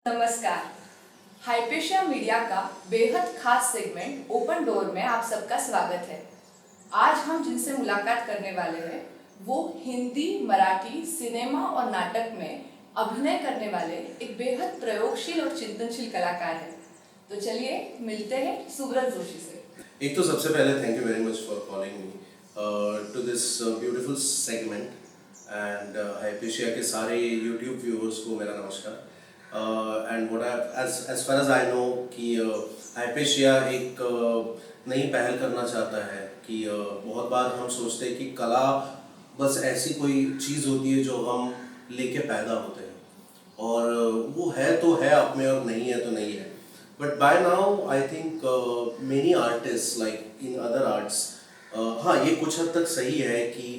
नमस्कार। Hypatia media का बेहद खास सेगमेंट ओपन डोर में आप सबका स्वागत है। आज हम जिनसे मुलाकात करने वाले हैं वो हिंदी, मराठी, सिनेमा और नाटक में अभिनय करने वाले एक बेहद प्रयोगशील और चिंतनशील कलाकार हैं। तो चलिए मिलते हैं सुब्रत जोशी से। एक तो सबसे पहले thank you very much for calling me to this beautiful segment and Hypatia के सारे यूट्यूब व्यूअर्स को मेरा नमस्कार। And what as far as I know कि हाइपेशिया एक नई पहल करना चाहता है कि बहुत बार हम सोचते हैं कि कला बस ऐसी कोई चीज़ होती है जो हम लेके पैदा होते हैं और वो है तो है आप में और नहीं है तो नहीं है। But by now, I think many artists, like in other arts, हाँ ये कुछ हद तक सही है कि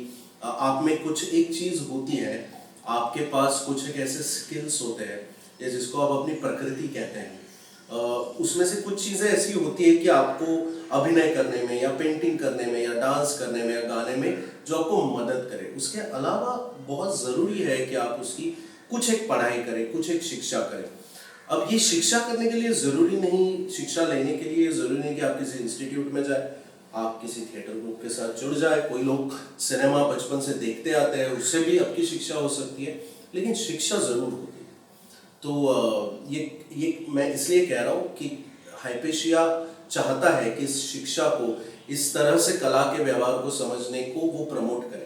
आप में कुछ एक चीज़ होती है, आपके पास कुछ एक ऐसे स्किल्स होते हैं या जिसको आप अपनी प्रकृति कहते हैं। उसमें से कुछ चीज़ें ऐसी होती है कि आपको अभिनय करने में या पेंटिंग करने में या डांस करने में या गाने में जो आपको मदद करे। उसके अलावा बहुत ज़रूरी है कि आप उसकी कुछ एक पढ़ाई करें, कुछ एक शिक्षा करें। अब ये शिक्षा करने के लिए ज़रूरी नहीं, शिक्षा लेने के लिए ज़रूरी नहीं कि आप किसी इंस्टीट्यूट में जाए, आप किसी थिएटर ग्रुप के साथ जुड़ जाए। कोई लोग सिनेमा बचपन से देखते आते हैं, उससे भी आपकी शिक्षा हो सकती है, लेकिन शिक्षा ज़रूर होती है। तो ये मैं इसलिए कह रहा हूँ कि हाइपेशिया चाहता है कि इस शिक्षा को, इस तरह से कला के व्यवहार को समझने को वो प्रमोट करे।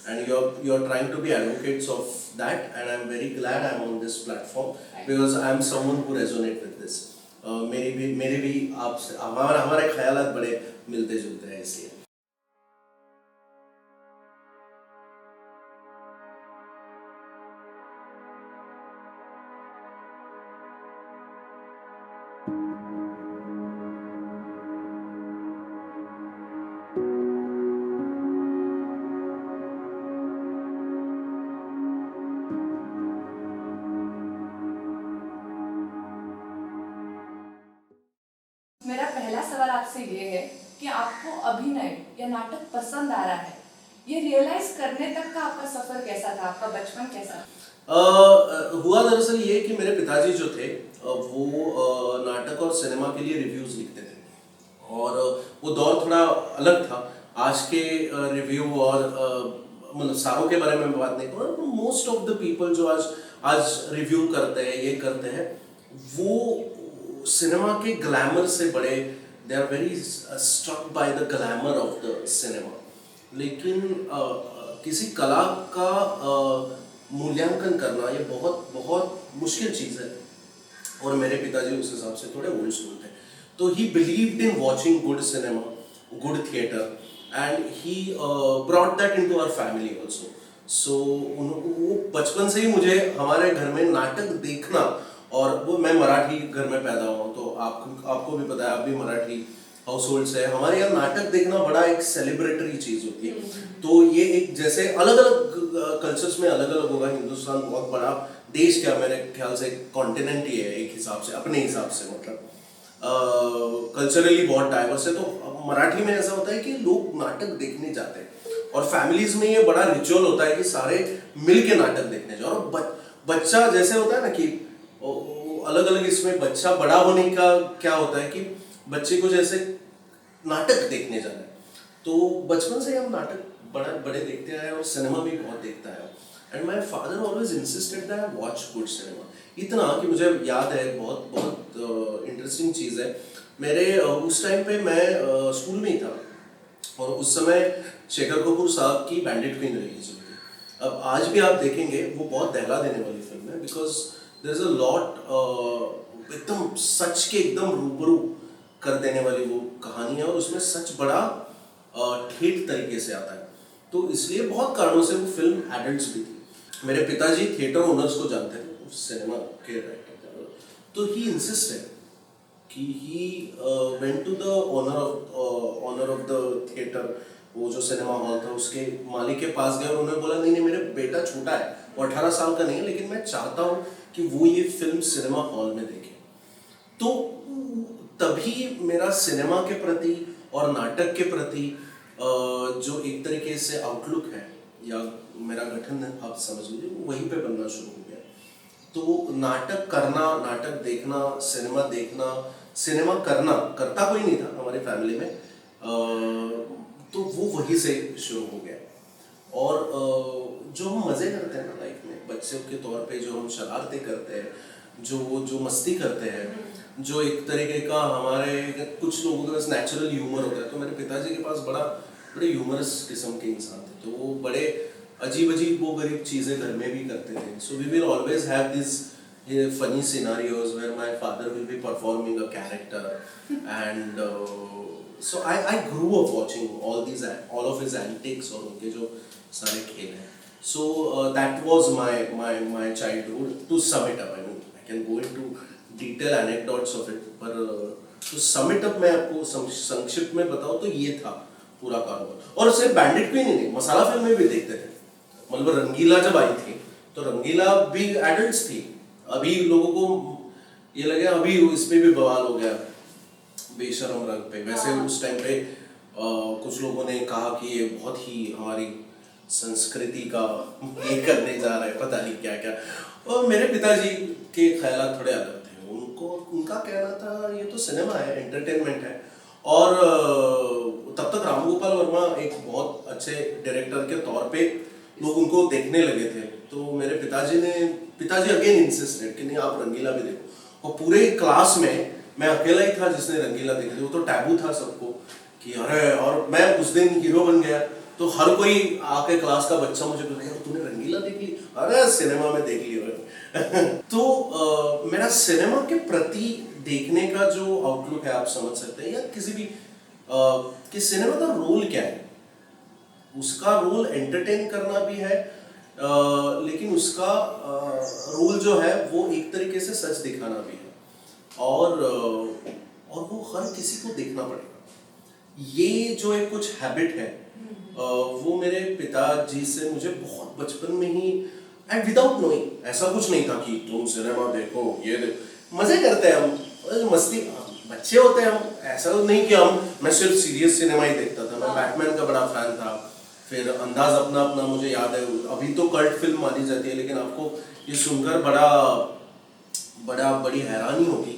And you're trying to be advocates of that, and I'm very glad I'm on this platform because I'm someone who resonate with this. मेरे भी आपसे हमारे ख्यालात बड़े मिलते जुलते हैं इसलिए। मेरा पहला सवाल आपसे ये है कि आपको अभिनय या नाटक पसंद आ रहा है, ये रियलाइज करने तक का आपका सफर कैसा था, आपका बचपन कैसा था? हुआ दरअसल ये कि मेरे पिताजी जो थे वो नाटक और सिनेमा के लिए रिव्यूज लिखते थे और वो दौर थोड़ा अलग था। आज के रिव्यू और मतलब सारों के बारे में मैं बात नहीं करूँ, मोस्ट ऑफ द पीपल जो आज रिव्यू करते हैं, ये करते हैं, वो सिनेमा के ग्लैमर से बड़े, they are very struck by the glamour of the cinema. लेकिन किसी कला का मूल्यांकन करना ये बहुत बहुत मुश्किल चीज़ है और मेरे पिताजी उस हिसाब से थोड़े ओल्ड स्कूल थे। तो he believed in watching good cinema, good theatre, and he brought that into our family also. So वो बचपन से ही मुझे हमारे घर में नाटक देखना, और वो मैं मराठी घर में पैदा हुआ तो आपको भी पता है, आप भी मराठी हाउस होल्ड से, हमारे यहाँ नाटक देखना बड़ा एक सेलिब्रेटरी चीज़ होती है। तो ये एक जैसे अलग अलग कल्चर्स में अलग अलग होगा, हिंदुस्तान बहुत बड़ा देश, क्या मेरे ख्याल से कॉन्टिनेंट ही है एक हिसाब से, अपने हिसाब से, मतलब कल्चरली बहुत डाइवर्स है। तो मराठी में ऐसा होता है कि लोग नाटक देखने जाते हैं और फैमिलीज में ये बड़ा रिचुअल होता है कि सारे मिल के नाटक देखने जाओ। और बच्चा जैसे होता है ना कि अलग अलग इसमें बच्चा बड़ा होने का क्या होता है कि बच्चे को जैसे नाटक देखने जाना है, तो बचपन से हम नाटक बड़े देखते आए और सिनेमा भी बहुत देखता है। And my father always insisted that I watch good cinema, इतना कि मुझे याद है, बहुत बहुत इंटरेस्टिंग चीज़ है। मेरे उस टाइम पे मैं स्कूल में ही था और उस समय शेखर कपूर साहब की बैंडिट क्वीन रिलीज हुई थी। अब आज भी आप देखेंगे वो बहुत दहला देने वाली फिल्म है, because there is a lot, एकदम सच के एकदम रूबरू कर देने वाली वो कहानी है और उसमें सच बड़ा ठेठ तरीके से आता है। तो इसलिए बहुत कारणों से वो फिल्म एडल्ट्स भी थी। मेरे पिताजी थिएटर ओनर्स को जानते थे, सिनेमा के राइटर, तो ही इंसिस्टेड कि he went to the owner of the theatre, वो जो सिनेमा हॉल था उसके मालिक के पास गए और उन्होंने बोला नहीं नहीं, मेरा बेटा छोटा है, वो 18 साल का नहीं है, लेकिन मैं चाहता हूँ कि वो ये फिल्म सिनेमा हॉल में देखे। तो तभी मेरा सिनेमा के प्रति और नाटक के प्रति जो एक तरीके से आउटलुक है या मेरा गठन है, आप समझ लीजिए, वो वहीं पे बनना शुरू हो गया। तो नाटक करना, नाटक देखना, सिनेमा देखना, सिनेमा करना, करता कोई नहीं था हमारी फैमिली में, तो वो वहीं से शुरू हो गया। और जो हम मज़े करते हैं ना लाइफ में, बच्चों के तौर पे जो हम शरारतें करते हैं, जो मस्ती करते हैं, जो एक तरीके का हमारे कुछ लोगों के पास नेचुरल ह्यूमर होता है, तो मेरे पिताजी के पास बड़े ह्यूमरस किस्म के इंसान थे, तो वो बड़े अजीब अजीब वो गरीब चीज़ें घर में भी करते थे। So we will always have this funny scenarios where my father will be performing a character, and so I grew up watching all of his antics और उनके जो सारे खेल हैं. So that was my childhood. To sum it up, I mean I can go into detail anecdotes of it, पर to sum it up मैं आपको संक्षिप्त में बताऊँ तो ये था पूरा कारोबार. और सिर्फ बैंडिट क्वीन ही नहीं, मसाला फिल्में भी देखते थे. मतलब रंगीला जब आई थी तो रंगीला भी एडल्ट्स थी. अभी लोगों को ये लगे अभी इसमें भी बवाल हो गया बेशरम रंग पे, वैसे उस टाइम पे कुछ लोगों ने कहा कि ये बहुत ही हमारी संस्कृति का ये करने जा रहा है, पता नहीं क्या क्या. और मेरे पिताजी के ख्यालात थोड़े अलग थे. उनका कहना था ये तो सिनेमा है, एंटरटेनमेंट है. और तब तक राम गोपाल वर्मा एक बहुत अच्छे डायरेक्टर के तौर पे लोग उनको देखने लगे थे. तो मेरे पिताजी अगेन इंसिस्टेड कि नहीं आप रंगीला भी देखो. और पूरे क्लास में मैं अकेला ही था जिसने रंगीला देखी थी. वो तो टैबू था सबको कि अरे, और मैं उस दिन हीरो बन गया तो हर कोई आके क्लास का बच्चा मुझे बोलेगा तूने रंगीला देख ली? अरे सिनेमा में देख ली. तो मेरा सिनेमा के प्रति देखने का जो आउटलुक है आप समझ सकते हैं, या किसी भी कि सिनेमा का रोल क्या है. उसका रोल एंटरटेन करना भी है, लेकिन उसका रोल जो है वो एक तरीके से सच दिखाना भी है. और वो हर किसी को देखना पड़ेगा. ये जो एक कुछ हैबिट है वो मेरे पिताजी से मुझे बहुत बचपन में ही, एंड विदाउट नोइंग, ऐसा कुछ नहीं था कि तुम सिनेमा देखो ये देखो. मजे करते हैं हम, मस्ती, बच्चे होते हैं हम. ऐसा नहीं कि मैं सिर्फ सीरियस सिनेमा ही देखता था. मैं बैटमैन का बड़ा फैन था. फिर अंदाज अपना अपना मुझे याद है, अभी तो कल्ट फिल्म मानी जाती है, लेकिन आपको ये सुनकर बड़ी हैरानी होगी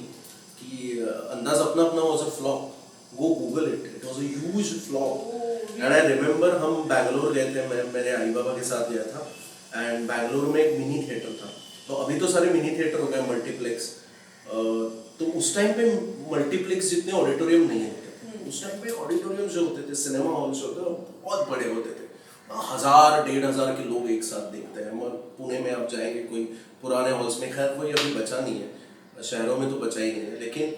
कि अंदाज अपना अपना was a flop. Go Google it, it was a huge flop. And I remember हम बैंगलोर गए थे, मैं मेरे आई बाबा के साथ गया था. एंड बैंगलोर में एक मिनी थिएटर था. तो अभी तो सारे मिनी थिएटर हो गए, मल्टीप्लेक्स. तो उस टाइम पे मल्टीप्लेक्स जितने ऑडिटोरियम नहीं होते थे. उस टाइम पे ऑडिटोरियम जो होते थे, सिनेमा हॉल जो होते थे, बहुत बड़े होते थे. 1000-1500 के लोग एक साथ देखते हैं. और पुणे में आप जाएंगे कोई पुराने हॉल्स में, खैर कोई अभी बचा नहीं है, शहरों में तो बचा ही नहीं है, लेकिन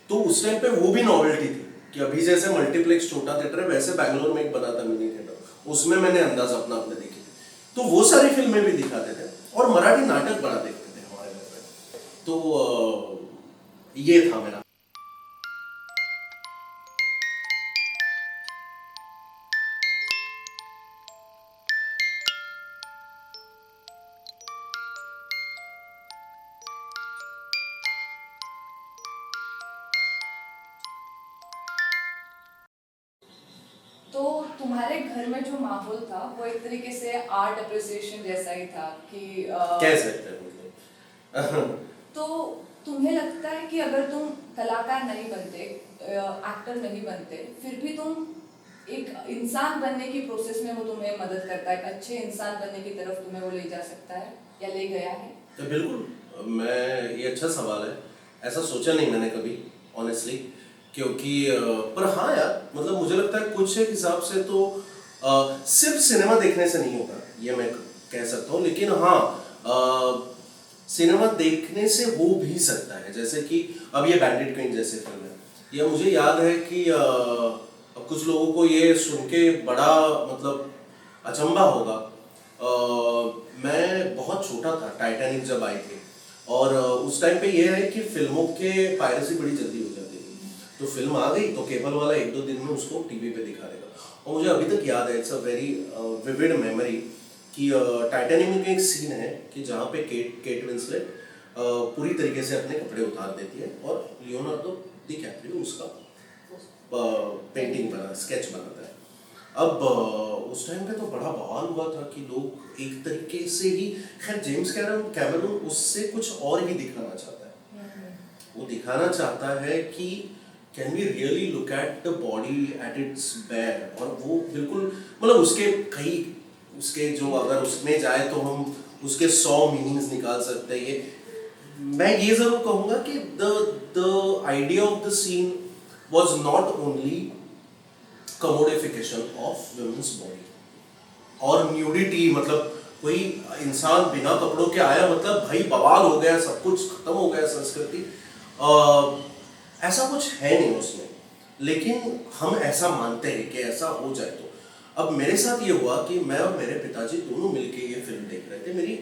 तो उस टाइम पे वो भी नॉवेल्टी थी कि अभी जैसे मल्टीप्लेक्स छोटा थिएटर है, वैसे बैंगलोर में एक बना था मिनी थिएटर, उसमें मैंने अंदाज अपना अपने देखी थी. तो वो सारी फिल्में भी दिखाते थे और मराठी नाटक बड़ा देखते थे हमारे घर पे. तो ये था मेरा. तो तुम्हारे घर में जो माहौल था वो एक तरीके से आर्ट अप्रिसिएशन जैसा ही था कि कह सकते हैं मतलब. तो तुम्हें लगता है कि अगर तुम कलाकार नहीं बनते, एक्टर नहीं बनते, फिर भी तुम एक इंसान बनने की प्रोसेस में वो तुम्हें मदद करता है, एक अच्छे इंसान बनने की तरफ तुम्हें वो ले जा सकता है या ले गया है? तो बिल्कुल, ये अच्छा सवाल है. ऐसा सोचा नहीं मैंने कभी ऑनेस्टली, क्योंकि पर हाँ यार, मतलब मुझे लगता है कुछ एक हिसाब से तो सिर्फ सिनेमा देखने से नहीं होता, ये मैं कह सकता हूँ. लेकिन हाँ, सिनेमा देखने से हो भी सकता है. जैसे कि अब ये बैंडिट क्वीन जैसे फिल्म है, ये मुझे याद है कि कुछ लोगों को ये सुन के बड़ा मतलब अचंभा होगा. मैं बहुत छोटा था टाइटैनिक जब आई थी, और उस टाइम पे ये है कि फिल्मों के पायरेसी बड़ी जल्दी हो जाती थी. तो फिल्म आ गई तो केबल वाला 1-2 दिन में उसको टीवी पे दिखा देगा. और मुझे अभी तक याद है, it's a very vivid memory, कि टाइटैनिक में एक सीन है कि जहाँ पे केट विंसलेट पूरी तरीके से अपने कपड़े उतार देती है और लियोनार्डो डिकैप्रियो उसका पेंटिंग स्केच बनाता है. अब उस टाइम पे तो बड़ा बवाल हुआ था कि लोग एक तरीके से ही, खैर जेम्स कैमरून उससे कुछ और ही दिखाना चाहता है। वो दिखाना चाहता है कि can we really look at the body at its bare, और वो बिल्कुल मतलब उसके कई उसके जो अगर उसमें जाए तो हम उसके 100 मीनिंग्स निकाल सकते हैं। ये मैं ये जरूर कहूँगा कि the idea of the scene was not only commodification of women's body और न्यूडिटी, मतलब कोई इंसान बिना कपड़ों के आया मतलब भाई बवाल हो गया, सब कुछ खत्म हो गया संस्कृति, ऐसा कुछ है नहीं उसमें। लेकिन हम ऐसा मानते हैं कि ऐसा हो जाए। तो अब मेरे साथ ये हुआ कि मैं और मेरे पिताजी दोनों मिलके ये फिल्म देख रहे थे। मेरी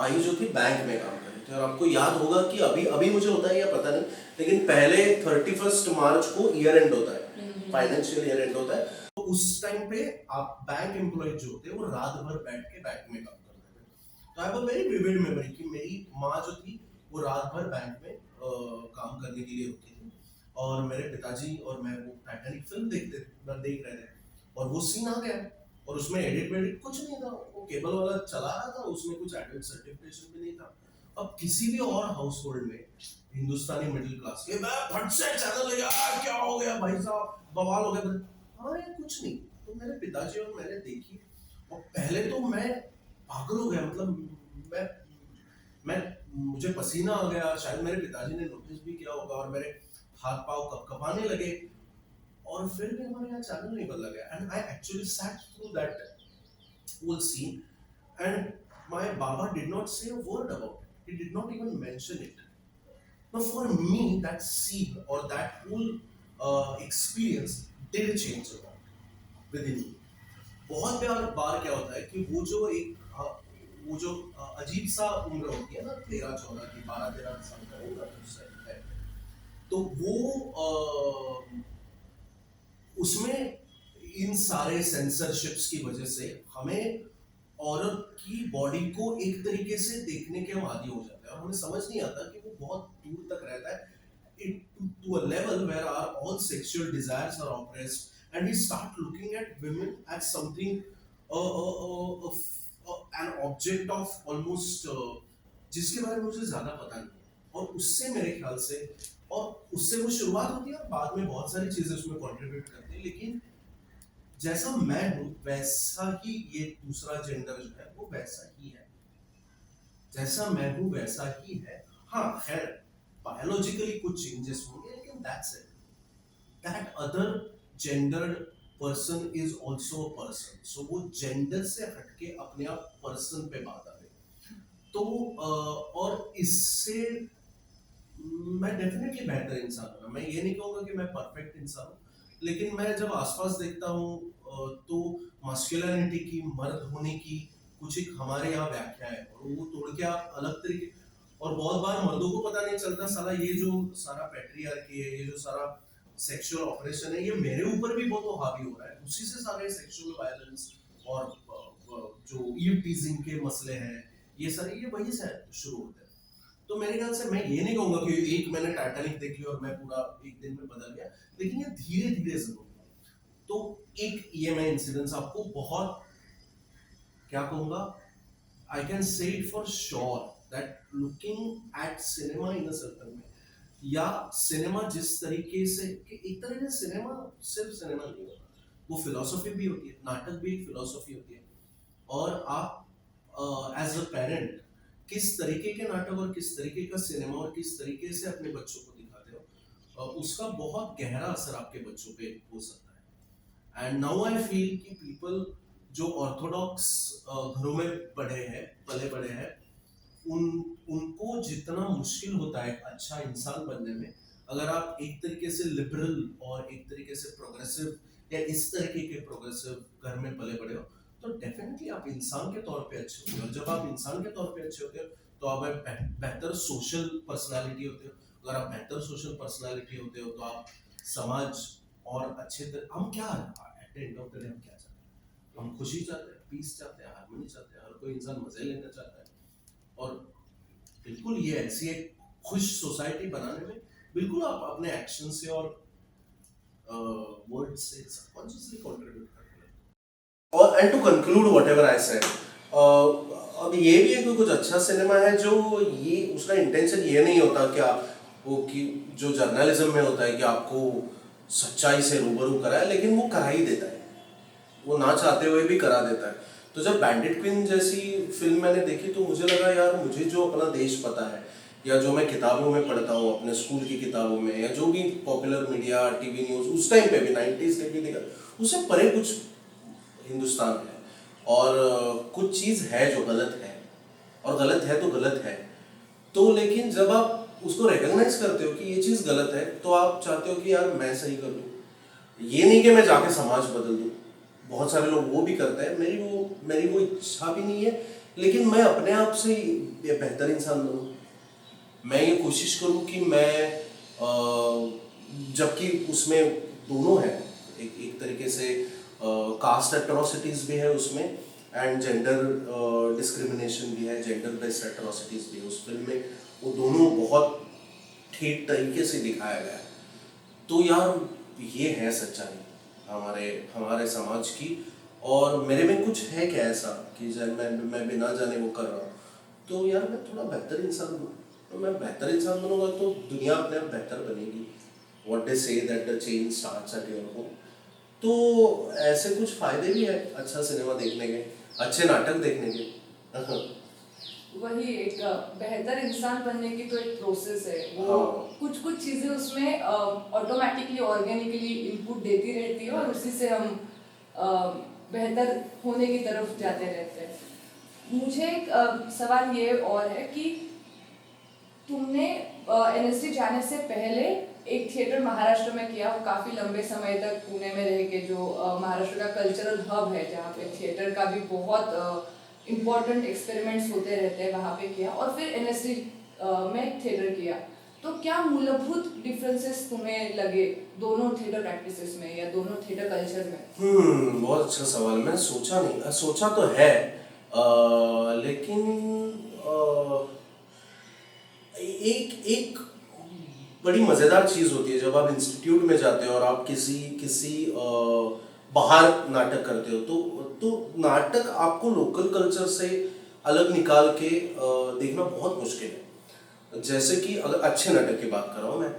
आई जो थी बैंक में काम कर रहे थे, और आपको याद होगा कि अभी अभी मुझे होता है या पता नहीं, लेकिन पहले 31 मार्च को ईयर एंड होता है, फाइनेंशियल ईयर एंड होता है। तो उस टाइम पे आप बैंक एम्प्लॉय जो होते हैं वो रात भर बैठ के बैंक में काम करते थे। तो I have a very vivid memory कि मेरी माँ जो थी वो रात भर बैंक में काम करने के लिए होती थी, और मेरे पिताजी और मैं वो टाइटैनिक फिल्म देख रहे थे, और वो सीन आ गया, और उसमें एडिट वेडिट कुछ नहीं था, वो केबल वाला चला रहा था, उसमें कुछ एडिट सर्टिफिकेशन भी नहीं था। अब किसी भी और हाउस होल्ड में हिंदुस्तानी मिडिल क्लास के मैं फट से चैनल लगा, क्या हो गया भाई साहब, बवाल हो गया। हाँ ये कुछ नहीं। तो मेरे पिताजी और मैंने देखी, और पहले तो मैं पागल हो गया, मतलब मैं मुझे पसीना आ गया, शायद मेरे पिताजी ने नोटिस भी किया होगा, और मेरे हाथ पांव कपकपाने लगे, और फिर भी हमारे यहाँ चैनल नहीं बदला गया। And I actually set through that whole scene, and my baba did not say a word about it. He did not even mention it. Now for me that scene or that whole experience did change a lot within me. बहुत बार क्या होता है कि वो जो वो जो अजीब सा उम्र होती है ना, 13-14 की, 12-13 साल का होगा है, तो वो उसमें इन सारे सेंसरशिप्स की वजह से हमें औरत की बॉडी को एक तरीके से देखने के हम आदी हो जाते हैं, और हमें समझ नहीं आता कि वो बहुत दूर तक रहता है, to a level where our all sexual desires are oppressed, and we start looking at women as something an object of almost जिसके बारे में मुझे ज्यादा पता नहीं, और उससे मेरे ख्याल से, और उससे वो शुरुआत होती है और बाद में बहुत सारी चीजें उसमें कंट्रीब्यूट करती है। लेकिन जैसा मैं हूँ वैसा ही ये दूसरा जेंडर जो है वो वैसा ही है, जैसा मैं हूँ वैसा ही है। हाँ खैर बायोलॉजिकली कुछ चेंजेस होंगे, लेकिन that's it. That other gendered person is also a person, so वो जेंडर से हटके अपने आप पर्सन पे बात आ गई। तो और इससे मैं डेफिनेटली बेहतर इंसान हूँ। मैं ये नहीं कहूँगा कि मैं परफेक्ट इंसान हूँ, लेकिन मैं जब आसपास देखता हूँ तो मस्कुलिनिटी की, मर्द होने की कुछ एक हमारे यहाँ व्याख्या है, और वो तोड़ के आप अलग तरीके, और बहुत बार मर्दों को पता नहीं चलता साला ये जो सारा पैट्रियार्की है, ये जो सारा सेक्सुअल ऑपरेशन है, ये मेरे ऊपर भी बहुत हावी हो रहा है। उसी से सारे सेक्सुअल वायलेंस और जो ईव टीजिंग के मसले हैं, ये सारे ये वही से शुरू होते हैं। तो मेरे ख्याल से मैं ये नहीं कहूंगा कि एक मैंने टाइटैनिक देखी और मैं पूरा एक दिन में बदल गया, लेकिन ये धीरे धीरे जरूर हुआ। तो एक ये मैं इंसिडेंस आपको बहुत क्या कहूंगा, I can say it for sure that looking at cinema in a certain way, या सिनेमा जिस तरीके से, कि एक तरीके से सिनेमा सिर्फ सिनेमा नहीं होता, वो फिलोसफी भी होती है, नाटक भी एक फिलोसफी होती है। और आप एज अ पेरेंट किस तरीके के नाटक और किस तरीके का सिनेमा और किस तरीके से अपने बच्चों को दिखाते हो, उसका बहुत गहरा असर आपके बच्चों पे हो सकता है। एंड नाउ आई फील कि पीपल जो ऑर्थोडॉक्स घरों में पले बड़े हैं, उनको जितना मुश्किल होता है अच्छा इंसान बनने में, अगर आप एक तरीके से लिबरल और एक तरीके से प्रोग्रेसिव या इस तरीके के प्रोग्रेसिव घर में पले बड़े हो, तो डेफिनेटली आप इंसान के तौर पे अच्छे होते हो। जब आप इंसान के तौर पे अच्छे होते हो तो आप बेहतर सोशल पर्सनालिटी होते हो। अगर आप बेहतर सोशल पर्सनालिटी होते हो तो आप समाज और अच्छे तरह, हम क्या at the end of the day हम क्या चाहते हैं? हम खुशी चाहते हैं, पीस चाहते हैं, हार्मनी चाहते हैं, हर कोई इंसान मजे लेना चाहता है। और बिल्कुल ये ऐसी एक खुश सोसाइटी बनाने में बिल्कुल आप अपने एक्शन से और वर्ड से सबकॉन्शियसली कंट्रीब्यूट करते हैं। और and to conclude whatever I said, अब ये भी है कि कुछ अच्छा सिनेमा है जो ये उसका इंटेंशन ये नहीं होता कि आप वो कि जो जर्नलिज्म में होता है कि आपको सच्चाई से रूबरू कराए, लेकिन वो करा ही देता है, वो ना चाहते हुए भी करा देता है। तो जब बैंडिट क्वीन जैसी फिल्म मैंने देखी तो मुझे लगा यार मुझे जो अपना देश पता है या जो मैं किताबों में पढ़ता हूँ अपने स्कूल की किताबों में या जो भी पॉपुलर मीडिया टीवी न्यूज़ उस टाइम पे भी 90s के भी देखा, उससे परे कुछ हिंदुस्तान है और कुछ चीज़ है जो गलत है और गलत है तो गलत है। तो लेकिन जब आप उसको रिकॉग्नाइज करते हो कि ये चीज़ गलत है तो आप चाहते हो कि यार मैं सही कर दूँ, ये नहीं कि मैं जाके समाज बदल दूँ। बहुत सारे लोग वो भी करते हैं, मेरी वो इच्छा भी नहीं है, लेकिन मैं अपने आप से ये बेहतर इंसान बनूँ। मैं ये कोशिश करूँ कि मैं जबकि उसमें दोनों है, एक तरीके से कास्ट एट्रोसिटीज़ भी है उसमें एंड जेंडर डिस्क्रिमिनेशन भी है, जेंडर बेस्ड एट्रोसिटीज़ भी है उस फिल्म में। वो दोनों बहुत ठीक तरीके से दिखाया गया है। तो यार ये है सच्चाई हमारे हमारे समाज की, और मेरे में कुछ है क्या ऐसा कि जब मैं बिना जाने वो कर रहा हूँ, तो यार मैं थोड़ा बेहतर इंसान बनूँ। तो मैं बेहतर इंसान बनूंगा तो दुनिया अपने आप बेहतर बनेगी। What they say that the change starts at your home. तो ऐसे कुछ फायदे भी है अच्छा सिनेमा देखने के, अच्छे नाटक देखने के। वही एक बेहतर इंसान बनने की तो एक प्रोसेस है वो। हाँ। कुछ कुछ चीज़ें उसमें ऑटोमेटिकली ऑर्गेनिकली इनपुट देती रहती है और उसी से हम अ, बेहतर होने की तरफ जाते रहते हैं। मुझे एक सवाल ये और है कि तुमने एनएसडी जाने से पहले एक थिएटर महाराष्ट्र में किया, वो काफ़ी लंबे समय तक पुणे में रह के, जो महाराष्ट्र का कल्चरल हब है जहाँ पे थिएटर का भी बहुत इम्पोर्टेंट एक्सपेरिमेंट्स होते रहते हैं, वहाँ पे किया और फिर एनएसडी में थिएटर किया। तो क्या मूलभूत डिफरेंसेस तुम्हें लगे दोनों थिएटर प्रैक्टिसेस में या दोनों थिएटर कल्चर में? बहुत अच्छा सवाल। मैं सोचा नहीं, सोचा तो है लेकिन एक एक बड़ी मज़ेदार चीज़ होती है जब आप इंस्टीट्यूट में जाते हो और आप किसी किसी बाहर नाटक करते हो, तो नाटक आपको लोकल कल्चर से अलग निकाल के देखना बहुत मुश्किल है। जैसे कि अगर अच्छे नाटक की बात कर रहा हूँ मैं,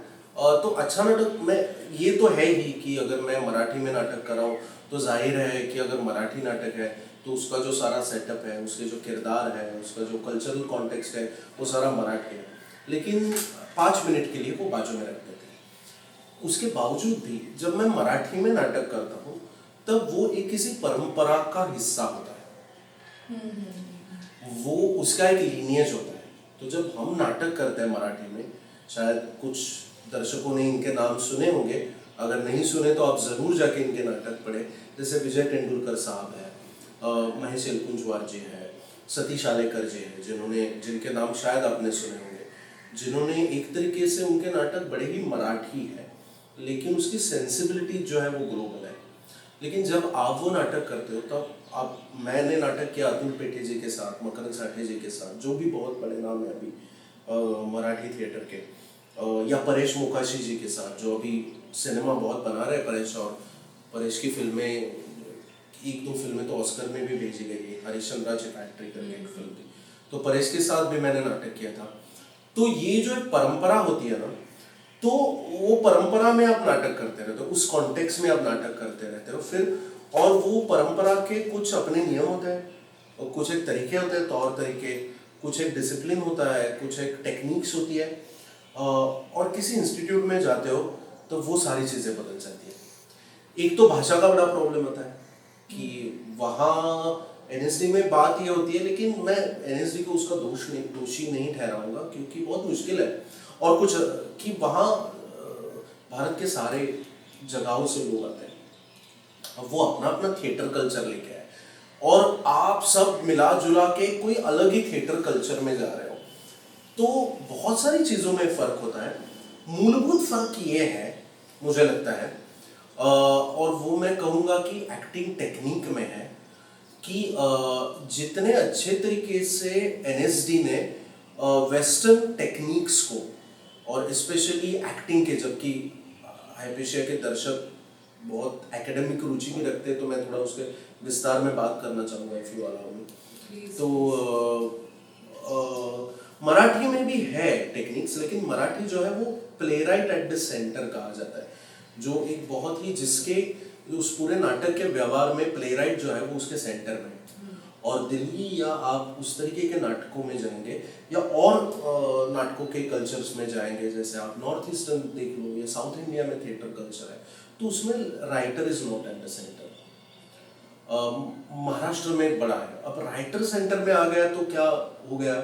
तो अच्छा नाटक मैं ये तो है ही कि अगर मैं मराठी में नाटक कर रहा हूँ तो जाहिर है कि अगर मराठी नाटक है तो उसका जो सारा सेटअप है, उसके जो किरदार है, उसका जो कल्चरल कॉन्टेक्स्ट है, वो सारा मराठी है। लेकिन 5 मिनट के लिए वो बाजू में रख देते हैं। उसके बावजूद भी जब मैं मराठी में नाटक करता हूँ तब वो एक किसी परंपरा का हिस्सा होता है, वो उसका एक लीनियज होता है। तो जब हम नाटक करते हैं मराठी में, शायद कुछ दर्शकों ने इनके नाम सुने होंगे, अगर नहीं सुने तो आप ज़रूर जाके इनके नाटक पढ़ें। जैसे विजय तेंदुलकर साहब है, महेश एलकुंचवार जी है, सतीश आलेकर जी है, जिनके नाम शायद आपने सुने होंगे, जिन्होंने एक तरीके से उनके नाटक बड़े ही मराठी है लेकिन उसकी सेंसिबिलिटी जो है वो ग्लोबल है। लेकिन जब आप वो नाटक करते हो तब मैंने नाटक किया अतुल पेटे जी के साथ, मकरंद साठे जी के साथ, जो भी बहुत बड़े नाम है अभी मराठी थिएटर के, या परेश मोकाशी जी के साथ जो अभी सिनेमा बहुत बना रहे हैं। परेश की फिल्में, एक दो फिल्में तो ऑस्कर में भी भेजी गई है। हरिश्चंद्राची फैक्ट्री करके एक फिल्म थी, तो परेश के साथ भी मैंने नाटक किया था। तो ये जो एक परंपरा होती है ना, तो वो परंपरा में आप नाटक करते रहते हो, उस कॉन्टेक्स्ट में आप नाटक करते रहते हो फिर, और वो परंपरा के कुछ अपने नियम होते हैं और कुछ एक तरीके होते हैं, तौर तरीके, कुछ एक डिसिप्लिन होता है, कुछ एक टेक्निक्स होती है। और किसी इंस्टीट्यूट में जाते हो तो वो सारी चीज़ें बदल जाती है। एक तो भाषा का बड़ा प्रॉब्लम होता है कि वहाँ एनएसडी में बात ये होती है, लेकिन मैं एनएसडी को उसका दोषी नहीं ठहराऊंगा क्योंकि बहुत मुश्किल है। और कुछ कि वहाँ भारत के सारे जगहों से लोग आते हैं, अब वो अपना अपना थिएटर कल्चर लेके आए और आप सब मिला जुला के कोई अलग ही थिएटर कल्चर में जा रहे हो, तो बहुत सारी चीज़ों में फ़र्क होता है। मूलभूत फ़र्क ये है मुझे लगता है, और वो मैं कहूँगा कि एक्टिंग टेक्निक में है कि जितने अच्छे तरीके से एनएसडी ने वेस्टर्न टेक्निक्स को और स्पेशली एक्टिंग के, जबकि हाइपेशिया के दर्शक बहुत एकेडमिक रुचि भी रखते हैं, तो मैं थोड़ा उसके विस्तार में बात करना चाहूँगा इफ यू अलाउ मी। तो मराठी में भी है टेक्निक्स, लेकिन मराठी जो है वो play right eight the centre कहा जाता है, जो एक बहुत ही जिसके उस पूरे नाटक के व्यवहार में प्ले राइट जो है वो उसके सेंटर में है। और दिल्ली या आप उस तरीके के नाटकों में जाएंगे या और नाटकों के कल्चर्स में जाएंगे, जैसे आप नॉर्थ ईस्टर्न देख लो या साउथ इंडिया में थिएटर कल्चर है, तो उसमें writer is not at the centre. Maharashtra में बड़ा है। अब राइटर सेंटर में आ गया तो क्या हो गया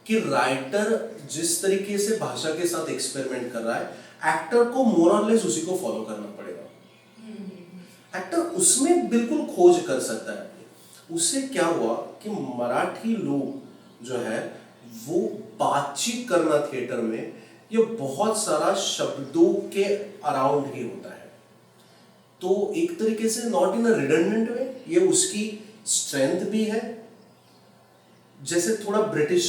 कि राइटर जिस तरीके से भाषा के साथ एक्सपेरिमेंट कर रहा है, एक्टर को मोर और लेस उसी को फॉलो करना पड़ेगा। एक्टर उसमें बिल्कुल खोज कर सकता है। उससे क्या हुआ कि मराठी लोग जो है वो बातचीत करना थिएटर में ये बहुत सारा शब्दों के अराउंड ही होता है, तो एक तरीके से नॉट इन अ रिडंडेंट वे, ये उसकी स्ट्रेंथ भी है। जैसे थोड़ा ब्रिटिश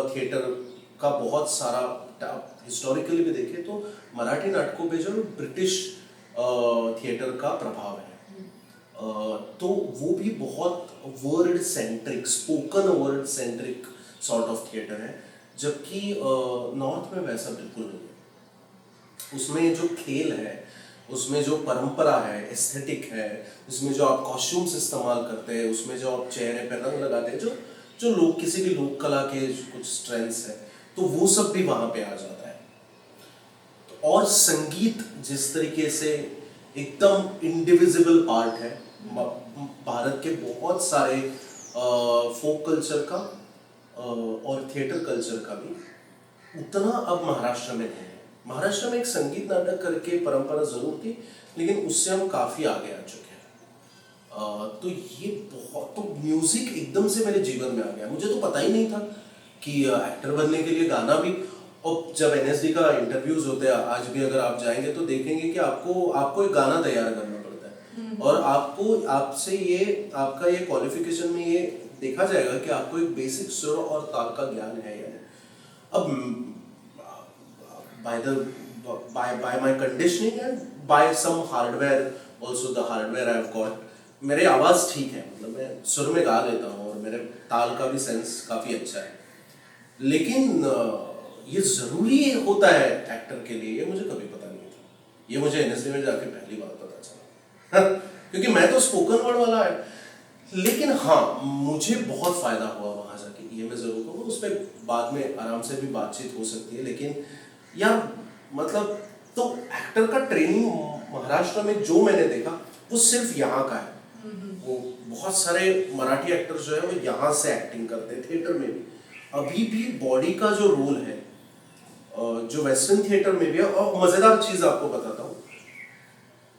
थिएटर का बहुत सारा हिस्टोरिकली भी देखें तो मराठी नाटकों पे जो ब्रिटिश थिएटर का प्रभाव है, तो वो भी बहुत word centric, spoken word centric sort of theatre है, जबकि नॉर्थ में वैसा बिल्कुल नहीं है। उसमें जो खेल है, उसमें जो परंपरा है, एस्थेटिक है, उसमें जो आप कॉस्ट्यूम्स इस्तेमाल करते हैं, उसमें जो आप चेहरे पे रंग लगाते हैं, जो जो लोग किसी भी लोक कला के कुछ स्ट्रेंथ्स है, तो वो सब भी वहाँ पे आ जाता है। और संगीत जिस तरीके से एकदम इंडिविजिबल पार्ट है भारत के बहुत सारे फोक कल्चर का और थिएटर कल्चर का भी, उतना अब महाराष्ट्र में नहीं है। महाराष्ट्र में एक संगीत नाटक करके परंपरा जरूर थी, लेकिन उससे हम काफी आगे आ चुके हैं। तो ये बहुत, तो म्यूजिक एकदम से मेरे जीवन में आ गया। मुझे तो पता ही नहीं था कि एक्टर बनने के लिए गाना भी, और जब एनएसडी का इंटरव्यूज होते हैं आज भी अगर आप जाएंगे तो देखेंगे कि आपको एक गाना तैयार करना पड़ता है, और आपसे ये आपका ये क्वालिफिकेशन में ये देखा जाएगा कि आपको एक बेसिक सुर और ताल का ज्ञान है या नहीं। अब by my conditioning and by some hardware also, the hardware I have got, मेरे आवाज़ ठीक है, मतलब मैं सुर में गा लेता हूँ और मेरे ताल का भी सेंस काफ़ी अच्छा है, लेकिन ये ज़रूरी होता है एक्टर के लिए, ये मुझे कभी पता नहीं था। ये मुझे एनएसडी में जाके पहली बार पता चला क्योंकि मैं तो स्पोकन वर्ड वाला है, लेकिन हाँ मुझे बहुत फ़ायदा हुआ वहाँ जाके, ये मैं ज़रूर कहूँगा। उस पर बाद में आराम से भी बातचीत हो सकती है, लेकिन या मतलब तो एक्टर का ट्रेनिंग महाराष्ट्र में जो मैंने देखा वो सिर्फ यहाँ का है। वो बहुत सारे मराठी एक्टर्स जो है वो यहाँ से एक्टिंग करते हैं थिएटर में भी। अभी भी बॉडी का जो रोल है जो वेस्टर्न थिएटर में भी है। और मजेदार चीज आपको बताता हूँ,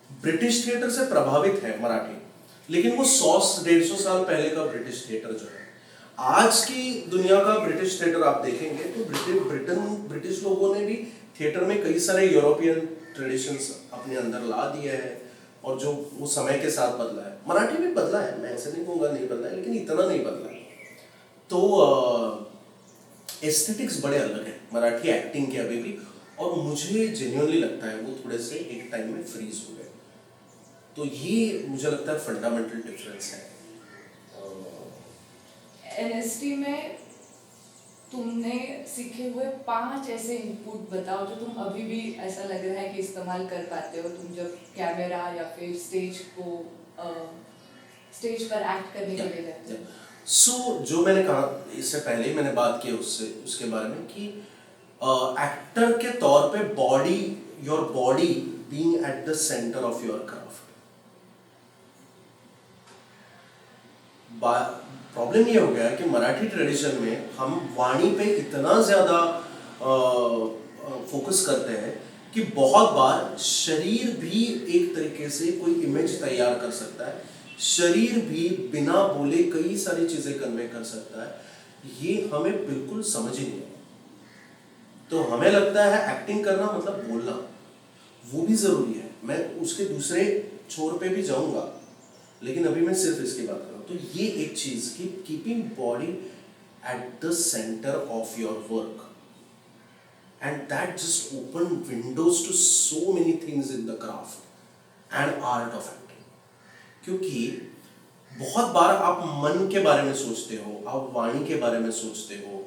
ब्रिटिश थिएटर से प्रभावित है मराठी, लेकिन वो 100-150 साल पहले का ब्रिटिश थिएटर जो है, आज की दुनिया का ब्रिटिश थिएटर आप देखेंगे तो ब्रिटिश लोगों ने भी थिएटर में कई सारे यूरोपियन ट्रेडिशंस अपने अंदर ला दिए हैं, और जो वो समय के साथ बदला है। मराठी भी बदला है, मैं ऐसे नहीं कहूँगा नहीं बदला है, लेकिन इतना नहीं बदला है। तो एस्थेटिक्स बड़े अलग हैं मराठी एक्टिंग के अभी भी, और मुझे जेन्युइनली लगता है वो थोड़े से एक टाइम में फ्रीज हो गए। तो ये मुझे लगता है फंडामेंटल डिफरेंस है। एनएसटी में तुमने सीखे हुए 5 ऐसे इनपुट बताओ जो तुम अभी भी ऐसा लग रहा है कि इस्तेमाल कर पाते हो तुम जब कैमरा या फिर स्टेज पर एक्ट करने के लिए जाते हो। सो जो मैंने कहा इससे पहले ही मैंने बात की उसके बारे में कि एक्टर के तौर पे your body being at the centre of your craft. Problem ये हो गया है कि मराठी ट्रेडिशन में हम वाणी पे इतना ज्यादा फोकस करते हैं कि बहुत बार शरीर भी एक तरीके से कोई इमेज तैयार कर सकता है, शरीर भी बिना बोले कई सारी चीजें कन्वे कर सकता है। ये हमें बिल्कुल समझ ही नहीं आता। तो हमें लगता है एक्टिंग करना मतलब बोलना, वो भी जरूरी है, मैं उसके दूसरे छोर पे भी जाऊंगा, लेकिन अभी मैं सिर्फ इसकी बात कर रहा हूँ। तो ये एक चीज की keeping body at the centre of your work, and that just open windows to so many things in the craft, and art of acting. क्योंकि बहुत बार आप मन के बारे में सोचते हो, आप वाणी के बारे में सोचते हो,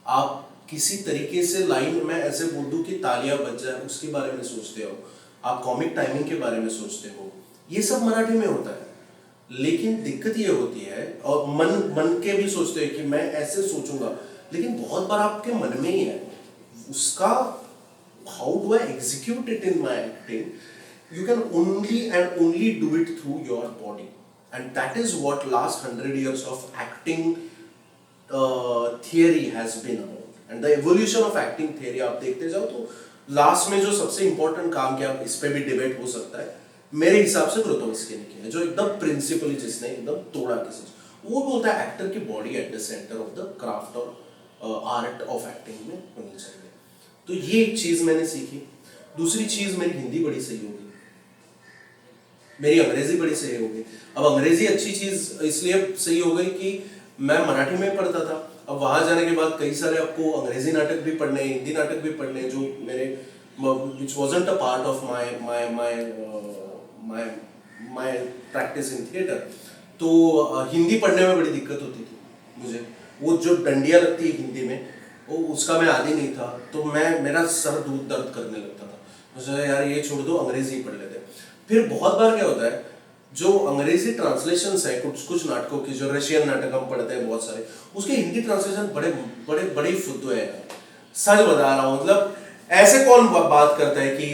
आप किसी तरीके से लाइन में ऐसे बोल दूं कि तालियां बज जाए उसके बारे में सोचते हो, आप कॉमिक टाइमिंग के बारे में सोचते हो, ये सब मराठी में होता है। लेकिन दिक्कत ये होती है, और मन के भी सोचते हैं कि मैं ऐसे सोचूंगा, लेकिन बहुत बार आपके मन में ही है उसका how do I execute it in my acting, you can only do it through your body, and that is what last 100 years of acting theory has been about, and the evolution of acting theory आप देखते जाओ तो last में जो सबसे important काम किया, इस पे भी डिबेट हो सकता है, मेरे हिसाब से ग्रोतोवस्की ने किया, जो एकदम प्रिंसिपली जिसने एकदम तोड़ा किसी चीज, वो बोलता है एक्टर की body at the centre of the craft और आर्ट ऑफ एक्टिंग में होनी चाहिए। तो ये एक चीज मैंने सीखी। दूसरी चीज, मेरी हिंदी बड़ी सही होगी, मेरी अंग्रेजी बड़ी सही हो गई। अब अंग्रेजी अच्छी चीज इसलिए सही हो गई कि मैं मराठी में पढ़ता था, अब वहां जाने के बाद कई सारे आपको अंग्रेजी नाटक भी पढ़ने, हिंदी नाटक भी पढ़ने, जो मेरे which wasn't a part of my practice in theater। तो हिंदी पढ़ने में बड़ी दिक्कत होती थी मुझे, वो जो डंडिया लगती है हिंदी में, वो उसका मैं आदी नहीं था, तो मेरा सर दर्द करने लगता था, मुझे यार ये छोड़ दो, अंग्रेजी पढ़ लेते। फिर बहुत बार क्या होता है, जो अंग्रेजी ट्रांसलेशंस है कुछ नाटकों की, जो रशियन नाटक हम पढ़ते हैं बहुत सारे, उसके हिंदी ट्रांसलेशन बड़े बड़े बड़े फुद्दू है। सच बता रहा हूँ, मतलब ऐसे कौन बात करता है कि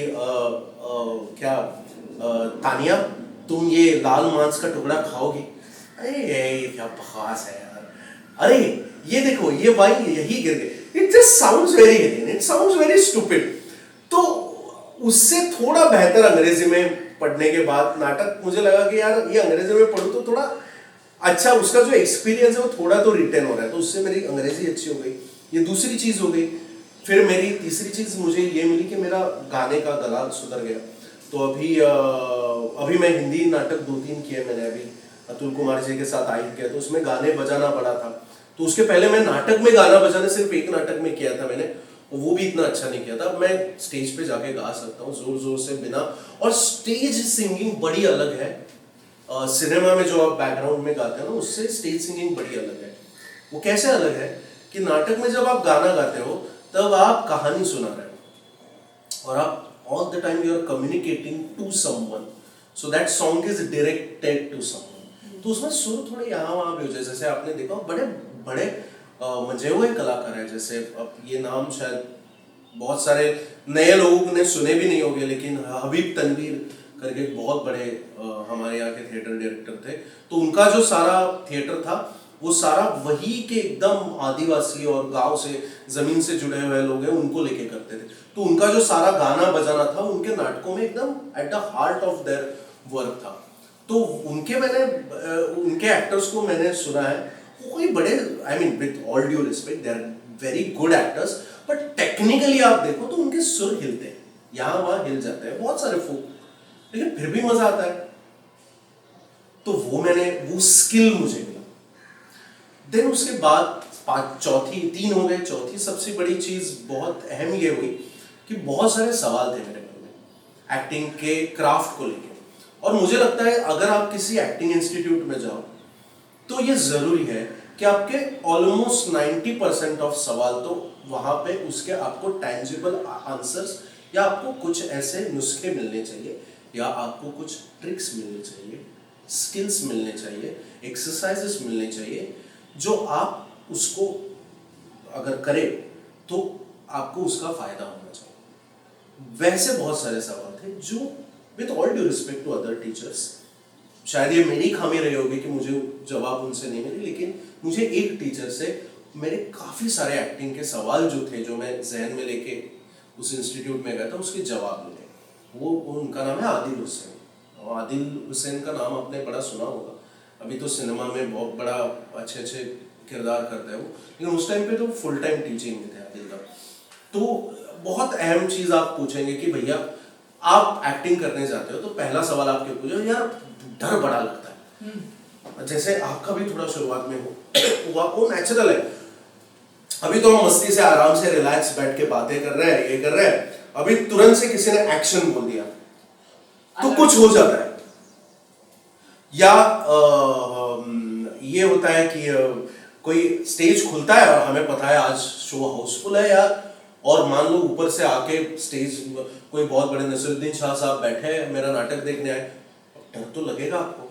तानिया तुम ये लाल मांस का टुकड़ा खाओगी, अरे क्या बकवास है यार, अरे ये देखो ये वाइन यही गिर गए, इट जस्ट साउंड्स वेरी हिलेन, इट साउंड्स वेरी स्टूपिड। तो उससे थोड़ा बेहतर अंग्रेजी में पढ़ने के बाद नाटक मुझे लगा कि यार ये अंग्रेजी में पढ़ूं तो थोड़ा अच्छा, उसका जो एक्सपीरियंस है वो थोड़ा तो रिटेन हो रहा है, तो उससे मेरी अंग्रेजी अच्छी हो गई। ये दूसरी चीज हो गई। फिर मेरी तीसरी चीज मुझे ये मिली कि मेरा गाने का गला सुधर गया। तो अभी मैं हिंदी नाटक 2-3 किए मैंने, अभी अतुल कुमार जी के साथ आई किया, तो उसमें गाने बजाना पड़ा था। तो उसके पहले मैं नाटक में गाना बजाना सिर्फ एक नाटक में किया था मैंने, वो भी इतना अच्छा नहीं किया था। अब मैं स्टेज पे जाके गा सकता हूँ जोर जोर से बिना, और स्टेज सिंगिंग बड़ी अलग है। सिनेमा में जो आप बैकग्राउंड में गाते हैं ना, उससे स्टेज सिंगिंग बड़ी अलग है। वो कैसे अलग है कि नाटक में जब आप गाना गाते हो तब आप कहानी सुना रहे हो, और आप all the time you are communicating to someone, so that song is directed to someone. तो उसमें सुर थोड़े यहाँ वहाँ भी हो जाए। जैसे आपने देखा बड़े बड़े मजे हुए कलाकार हैं, जैसे अब ये नाम शायद बहुत सारे नए लोगों ने सुने भी नहीं होंगे, लेकिन हबीब तनवीर करके बहुत बड़े हमारे यहाँ के थिएटर डायरेक्टर थे। तो उनका जो सारा थिएटर था वो सारा वही के एकदम आदिवासी और गांव से जमीन से जुड़े हुए लोग हैं, उनको लेके करते थे। तो उनका जो सारा गाना बजाना था उनके नाटकों में एकदम at the heart of their work था। तो उनके एक्टर्स को मैंने सुना है, वो कोई बड़े, I mean with all due respect, they are very good actors, but technically आप देखो तो उनके सुर हिलते हैं, यहाँ वहाँ हिल जाते हैं बहुत सारे फोक, लेकिन फिर भी मजा आता है। तो वो स्किल मुझे मिला। देन उसके बाद तीन हो गए। चौथी सबसे बड़ी चीज बहुत अहम ये हुई कि बहुत सारे सवाल थे मेरे मन में एक्टिंग के क्राफ्ट को लेके, और मुझे लगता है अगर आप किसी एक्टिंग इंस्टीट्यूट में जाओ तो ये जरूरी है कि आपके ऑलमोस्ट 90% ऑफ सवाल तो वहां पे उसके आपको टैंजिबल आंसर्स, या आपको कुछ ऐसे नुस्खे मिलने चाहिए, या आपको कुछ ट्रिक्स मिलने चाहिए, स्किल्स मिलने चाहिए, एक्सरसाइजेस मिलने चाहिए, जो आप उसको अगर करें तो आपको उसका फायदा होना चाहिए। वैसे बहुत सारे सवाल थे जो with all due respect to other teachers, शायद ये मेरी खामी रही होगी कि मुझे जवाब उनसे नहीं मिले, लेकिन मुझे एक टीचर से मेरे काफ़ी सारे एक्टिंग के सवाल जो थे, जो मैं जहन में लेके उस इंस्टीट्यूट में गया था, उसके जवाब मिले। वो उनका नाम है आदिल हुसैन। और आदिल हुसैन का नाम आपने बड़ा सुना होगा, अभी तो सिनेमा में बहुत बड़ा अच्छे अच्छे किरदार करता है वो, लेकिन उस टाइम पे तो फुल टाइम टीचिंग में थे आदिल का। तो बहुत अहम चीज़ आप पूछेंगे कि भैया आप एक्टिंग करने जाते हो तो पहला सवाल आप क्यों पूछो, यार डर बड़ा लगता है। जैसे आपका भी थोड़ा शुरुआत में वो नेचुरल है। अभी तो हम मस्ती से आराम से रिलैक्स बैठ के बातें कर रहे हैं, ये कर रहे हैं, अभी तुरंत से किसी ने एक्शन बोल दिया, तो कुछ हो जाता है। या ये होता है कि कोई स्टेज खुलता है और हमें पता है आज शो हाउसफुल है यार, और मान लो ऊपर से आके स्टेज कोई बहुत बड़े नसीरुद्दीन शाह साहब बैठे हैं मेरा नाटक देखने आए, डर तो लगेगा आपको।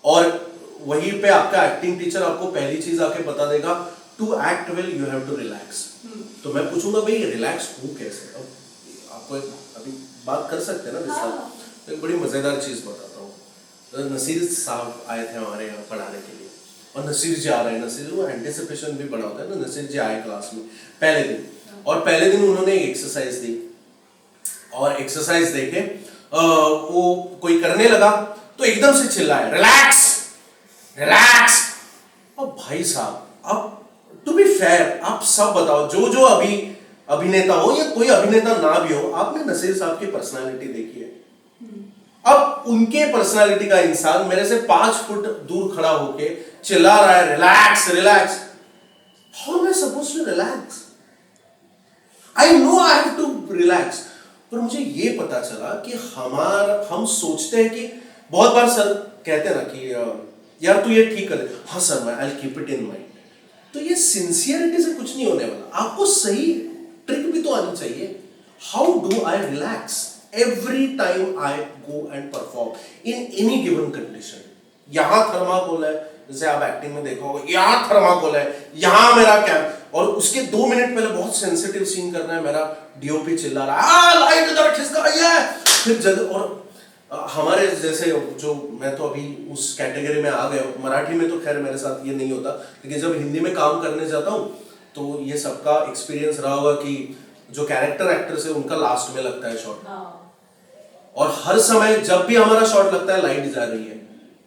और वहीं पे आपका एक्टिंग टीचर आपको पहली चीज आके बता देगा, to act well you have to relax. तो मैं पूछूंगा भाई रिलैक्स हूँ कैसे? अब आपको अभी बात कर सकते हैं ना विस्तार। तो एक बड़ी मजेदार चीज बताता हूँ। तो नसीर साहब आए थे हमारे यहाँ पढ़ाने के लिए, और नसीर जी आ रहे हैं। नसीर वो एंटिसिपेशन भी बड़ा होता है ना। नसीर जी आए क्लास में पहले दिन, और पहले दिन उन्होंने एक एक्सरसाइज दी, और एक्सरसाइज देके वो कोई करने लगा तो एकदम से चिल्लाए रिलैक्स रिलैक्स। अब भाई साहब, अब टू बी फेयर आप सब बताओ, जो जो अभी अभिनेता हो या कोई अभिनेता ना भी हो, आपने नसीर साहब की पर्सनालिटी देखी है। अब उनके पर्सनालिटी का इंसान मेरे से 5 फुट दूर खड़ा होके चिल्ला रहा है relax relax. How am I supposed to relax? I know I have to relax. पर मुझे ये पता चला कि हम सोचते हैं कि बहुत बार सर कहते हैं ना कि यार तू ये ठीक कर दे, हाँ सर मैं I keep it in mind. तो ये सिंसियरिटी से कुछ नहीं होने वाला, आपको सही ट्रिक भी तो आनी चाहिए। How do I relax every time I go and perform in any given condition? यहाँ थर्माकोल है, जैसे आप एक्टिंग में देखा होगा, यहाँ थर्माकोल है, यहाँ मेरा कैम, और उसके 2 मिनट पहले बहुत सेंसिटिव सीन करना है, मेरा डीओपी चिल्ला रहा है लाइट इधर खिसका है, फिर जगह। और हमारे जैसे जो, मैं तो अभी उस कैटेगरी में आ गया हूँ, मराठी में तो खैर मेरे साथ ये नहीं होता, लेकिन जब हिंदी में काम करने जाता हूँ तो ये सबका एक्सपीरियंस रहा होगा कि जो कैरेक्टर एक्टर्स है उनका लास्ट में लगता है शॉट, और हर समय जब भी हमारा शॉट लगता है लाइट जा रही है,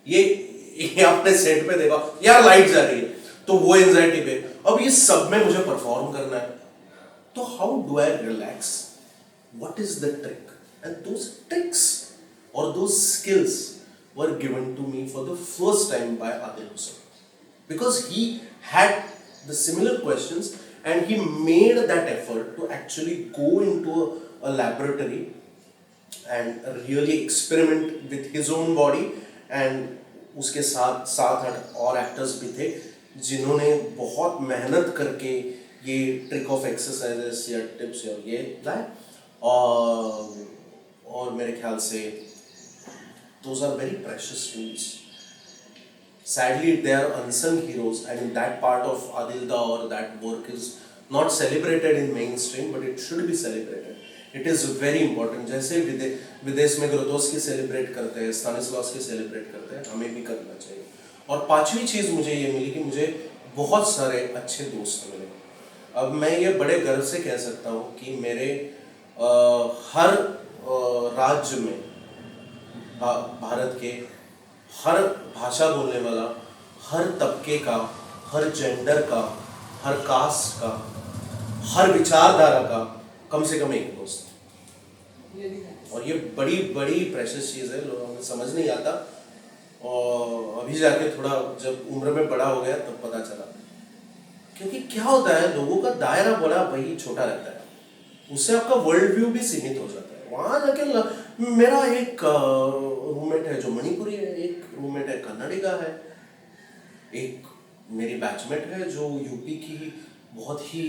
ये आपने सेट पे देखा यार लाइट जा रही है, तो वो एंजाइटी पे। अब ये सब में मुझे परफॉर्म करना है, तो how do I relax? What is the trick? And those tricks और those skills were given to me for the first time by Adil Hussain, because he had the similar questions and he made that effort to actually go into a laboratory and really experiment with his own body, and उसके साथ 7-8 और actors भी थे जिन्होंने बहुत मेहनत करके ये ट्रिक ऑफ एक्सरसाइजेस या टिप्स और ये लाए, और मेरे ख्याल से those are very precious tools. Sadly, they are unsung heroes, and that part of Adilda or that work is not celebrated in mainstream, but it should be celebrated. It is very important. जैसे विदेश में ग्रोतोस्की celebrate करते हैं, स्टानिस्लॉवस्की celebrate करते हैं, हमें भी करना चाहिए। और 5वीं चीज़ मुझे ये मिली कि मुझे बहुत सारे अच्छे दोस्त मिले। अब मैं ये बड़े गर्व से कह सकता हूँ कि मेरे हर राज्य में, भारत के हर भाषा बोलने वाला, हर तबके का, हर जेंडर का, हर कास्ट का, हर विचारधारा का कम से कम एक दोस्त। और ये बड़ी बड़ी प्रेशियस चीज़ है, लोगों को समझ नहीं आता, और अभी जाके थोड़ा जब उम्र में बड़ा हो गया तब पता चला। क्योंकि क्या होता है, लोगों का दायरा बड़ा वही छोटा रहता है, उससे आपका वर्ल्ड व्यू भी सीमित हो जाता है। वहाँ जाके मेरा एक रूममेट है जो मणिपुरी है, एक रूममेट है कन्नड़ी का है, एक मेरी बैचमेट है जो यूपी की बहुत ही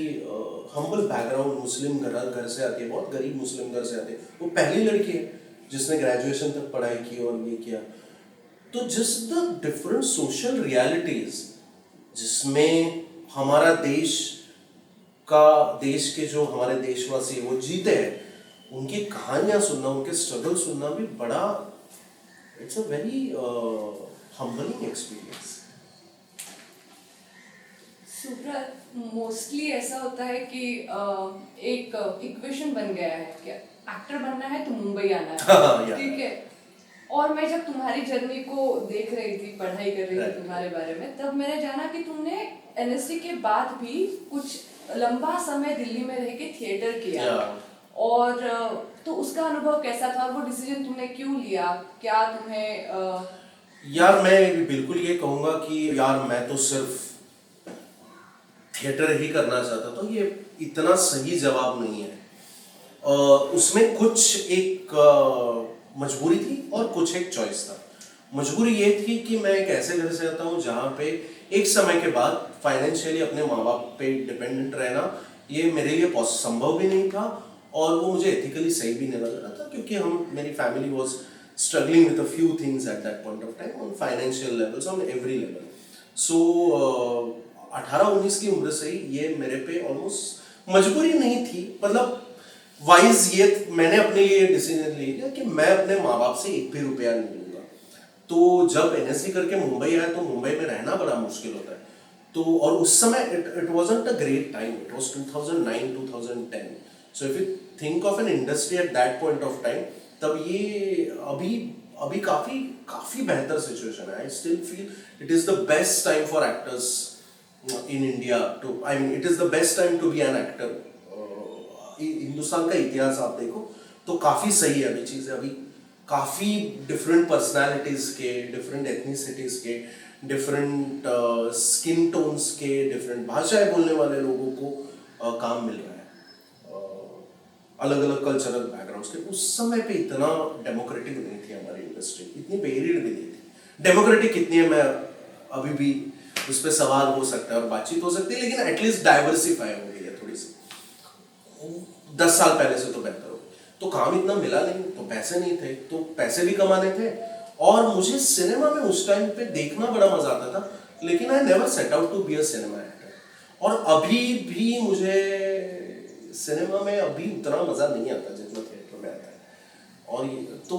हम्बल बैकग्राउंड मुस्लिम घर से आती है, बहुत गरीब मुस्लिम घर से आती है। वो पहली लड़की है जिसने ग्रेजुएशन तक पढ़ाई की और ये किया। तो just the different social realities जिसमें हमारा देश के जो हमारे देशवासी वो जीते हैं, उनकी कहानियां सुनना, उनके स्ट्रगल सुनना भी बड़ा, it's a very humbling experience. Subrata, mostly ऐसा होता है कि एक इक्वेशन बन गया है कि एक्टर बनना है तो मुंबई आना है, ठीक है। और मैं जब तुम्हारी जर्नी को देख रही थी, पढ़ाई कर रही थी तुम्हारे बारे में, तब मैंने जाना कि तुमने एनएसडी के बाद भी कुछ लंबा समय दिल्ली में रह के थिएटर किया, और तो उसका अनुभव कैसा था, और वो डिसीजन तुमने क्यों लिया? क्या तुम्हें यार मैं बिल्कुल ये कहूँगा कि यार मैं तो सिर्फ थिएटर ही करना चाहता था, तो ये इतना सही जवाब नहीं है। उसमें कुछ एक मजबूरी थी और कुछ एक चॉइस था। मजबूरी ये थी कि मैं एक ऐसे घर से आता हूँ जहाँ पे एक समय के बाद फाइनेंशियली अपने माँ बाप पे डिपेंडेंट रहना ये मेरे लिए संभव भी नहीं था, और वो मुझे एथिकली सही भी नहीं लग रहा था, क्योंकि मेरी family was struggling with a few things at that point of time on financial levels, on every level. So 18-19 की उम्र से ही ये मेरे पे ऑलमोस्ट मजबूरी नहीं थी, मतलब वाइज ये मैंने अपने लिए डिसीजन ले लिया कि मैं अपने माँ बाप से एक भी रुपया नहीं लूंगा। तो जब एनएससी करके मुंबई आया तो मुंबई में रहना बड़ा मुश्किल होता है। तो और उस समय it wasn't a great time, it was 2009-2010। So if you think of an industry at that point of time, तब ये अभी अभी काफी काफी बेहतर सिचुएशन है। I still feel it is the best time for actors in India to, I mean it is the best time to be an actor. Hindustan का इतिहास आप देखो तो काफी सही है अभी चीजें, अभी काफी डिफरेंट पर्सनालिटीज के, डिफरेंट एथनिसिटीज के, डिफरेंट स्किन टोन्स के, डिफरेंट भाषाएं बोलने वाले लोगों को काम मिल रहा है, अलग अलग कल्चरल बैकग्राउंड्स के। उस समय पे इतना डेमोक्रेटिक नहीं थी हमारी इंडस्ट्री, इतनी वेरिएड भी नहीं थी। डेमोक्रेटिक कितनी है मैं अभी भी उस पर सवाल हो सकता है और बातचीत हो सकती है, लेकिन एटलीस्ट डाइवर्सिफाई हो गई है थोड़ी सी। 10 साल पहले से तो बेहतर हो गई। तो काम इतना मिला नहीं, तो पैसे नहीं थे, तो पैसे भी कमाने थे, और मुझे सिनेमा में उस टाइम पे देखना बड़ा मजा आता था, लेकिन I never set out to be a cinema actor. और अभी भी मुझे सिनेमा में अभी उतना मजा नहीं आता जितना थिएटर में आता है। और तो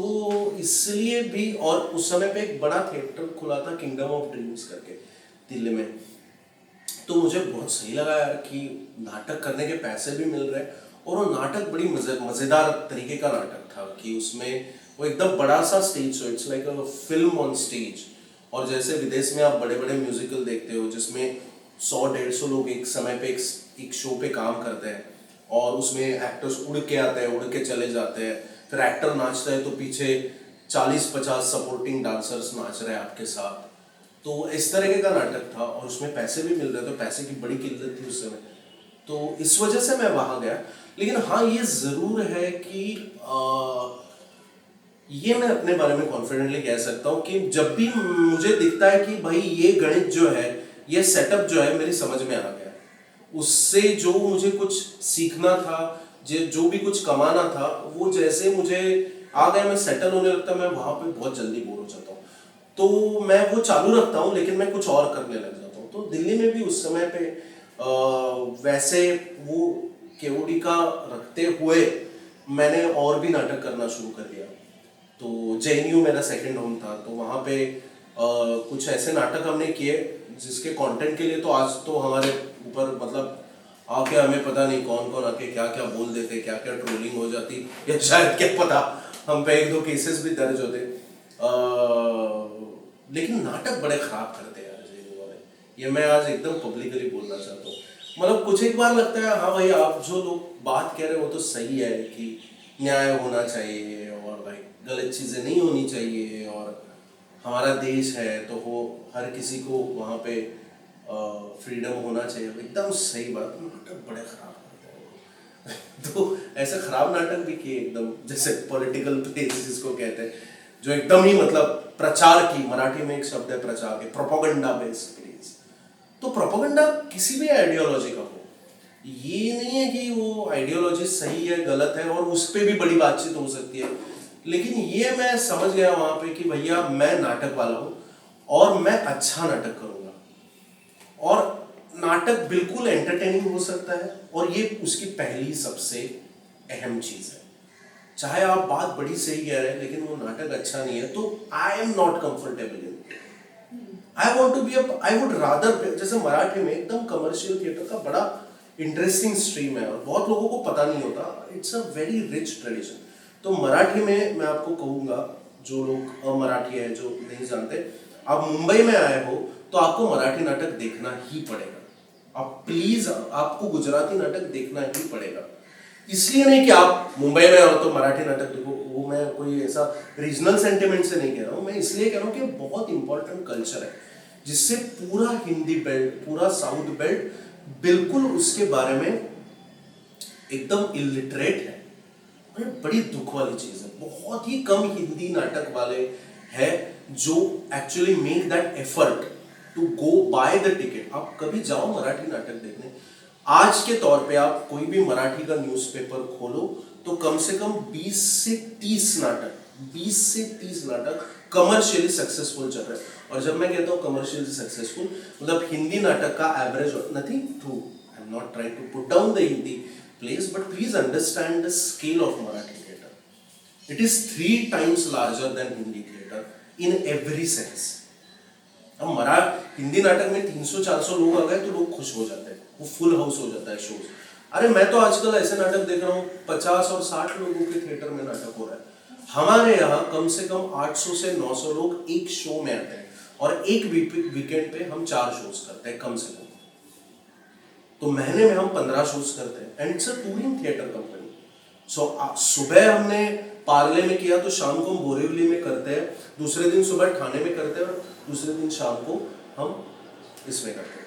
इसलिए भी, और उस समय पे एक बड़ा थिएटर खुला था किंगडम ऑफ ड्रीम्स करके दिल्ली में, तो मुझे बहुत सही लगा यार कि नाटक करने के पैसे भी मिल रहे, और वो नाटक बड़ी मजेदार तरीके का नाटक था कि उसमें वो एकदम बड़ा सा stage show, it's like a film on stage. और जैसे विदेश में आप बड़े बड़े म्यूजिकल देखते हो जिसमें 100-150 लोग एक समय पे एक शो पे काम करते हैं, और उसमें एक्टर्स उड़ के आते हैं, उड़ के चले जाते हैं, फिर एक्टर नाचता है तो पीछे 40-50 सपोर्टिंग डांसर्स नाच रहे हैं आपके साथ। तो इस तरह का नाटक था, और उसमें पैसे भी मिल रहे थे, पैसे की बड़ी किल्लत थी उस समय, तो इस वजह से मैं वहां गया। लेकिन हाँ, ये जरूर है कि ये मैं अपने बारे में कॉन्फिडेंटली कह सकता हूँ कि जब भी मुझे दिखता है कि भाई ये गणित जो है, ये सेटअप जो है मेरी समझ में आ गया, उससे जो मुझे कुछ सीखना था, जो भी कुछ कमाना था, वो जैसे मुझे आ गया, मैं सेटल होने लगता, मैं वहां पे बहुत जल्दी बोर हो जाता हूँ, तो मैं वो चालू रखता हूँ, लेकिन मैं कुछ और करने लग जाता हूँ। तो दिल्ली में भी उस समय पे वैसे वो केओडी का रखते हुए मैंने और भी नाटक करना शुरू कर दिया। तो जेएनयू मेरा सेकंड होम था, तो वहाँ पे कुछ ऐसे नाटक हमने किए जिसके कंटेंट के लिए तो आज तो हमारे ऊपर मतलब आके हमें पता नहीं कौन कौन आके क्या क्या बोल देते, क्या क्या ट्रोलिंग हो जाती, या शायद क्या पता हम पे 1-2 केसेस भी दर्ज होते। लेकिन नाटक बड़े खराब करते हैं यार जेएनयू वाले, ये मैं आज एकदम पब्लिकली बोलना चाहता हूँ। मतलब कुछ एक बार लगता है हाँ भाई, आप जो लोग बात कह रहे हो वो तो सही है कि न्याय होना चाहिए और भाई गलत चीज़ें नहीं होनी चाहिए, और हमारा देश है तो वो हर किसी को वहाँ पे फ्रीडम होना चाहिए, एकदम सही बात। नाटक बड़े खराब करते हैं तो ऐसे खराब नाटक भी किए एकदम, जैसे पॉलिटिकल प्लेस जिसको कहते हैं, जो एकदम ही मतलब प्रचार की, मराठी में एक शब्द है प्रचार के, प्रोपोगंडा बेस्ड प्लेस। तो प्रोपोगंडा किसी भी आइडियोलॉजी का हो, ये नहीं है कि वो आइडियोलॉजी सही है गलत है, और उस पर भी बड़ी बातचीत हो सकती है, लेकिन ये मैं समझ गया वहां पे कि भैया मैं नाटक वाला हूं, और मैं अच्छा नाटक करूंगा, और नाटक बिल्कुल एंटरटेनिंग हो सकता है, और ये उसकी पहली सबसे अहम चीज है। चाहे आप बात बड़ी सही कह रहे हैं, लेकिन वो नाटक अच्छा नहीं है तो I am not comfortable in, I want to be I would rather, जैसे मराठी में एकदम कमर्शियल थिएटर का बड़ा इंटरेस्टिंग स्ट्रीम है और बहुत लोगों को पता नहीं होता, it's a very rich tradition. तो मराठी में मैं आपको कहूँगा, जो लोग अमराठी है जो नहीं जानते, आप मुंबई में आए हो तो आपको मराठी नाटक देखना ही पड़ेगा। आप प्लीज, आपको गुजराती नाटक देखना ही पड़ेगा। इसलिए नहीं कि आप मुंबई में हो तो मराठी नाटक देखो, वो मैं कोई ऐसा रीजनल सेंटिमेंट से नहीं कह रहा हूँ, मैं इसलिए कह रहा हूँ कि बहुत इंपॉर्टेंट कल्चर है जिससे पूरा हिंदी बेल्ट, पूरा साउथ बेल्ट बिल्कुल उसके बारे में एकदम इलिटरेट है। और ये बड़ी दुख वाली चीज़ है, बहुत ही कम हिंदी नाटक वाले हैं जो actually make that effort to go by the ticket. आप कभी जाओ मराठी नाटक देखने, आज के तौर पे आप कोई भी मराठी का न्यूज़पेपर खोलो तो कम से कम 20 से 30 नाटक, 20 से 30 नाटक कमर्शियली सक्सेसफुल चल रहे हैं। और जब मैं कहता हूँ कमर्शियली सक्सेसफुल, मतलब हिंदी नाटक का average, nothing to, I am not trying to put down the Hindi plays, but please understand the scale of Marathi theatre. It is 3 times larger than Hindi theatre in every sense. अब हिंदी नाटक में 300-400 लोग आ गए तो लोग खुश हो जाते हैं, वो फुल हाउस हो जाता है शोज। अरे मैं तो आजकल ऐसे नाटक देख रहा हूँ 50 और 60 लोगों के थिएटर में नाटक हो रहा है। हमारे यहाँ कम से कम 800 से 900 लोग एक शो में आते हैं और एक वीकेंड पे हम 4 शोज करते हैं कम से कम। तो महीने में हम 15 शोज करते हैं and it's a touring theatre company. So सुबह हमने पार्ले में किया तो शाम को हम बोरीवली में करते हैं, दूसरे दिन सुबह ठाणे में करते हैं और दूसरे दिन शाम को हम इसमें करते हैं।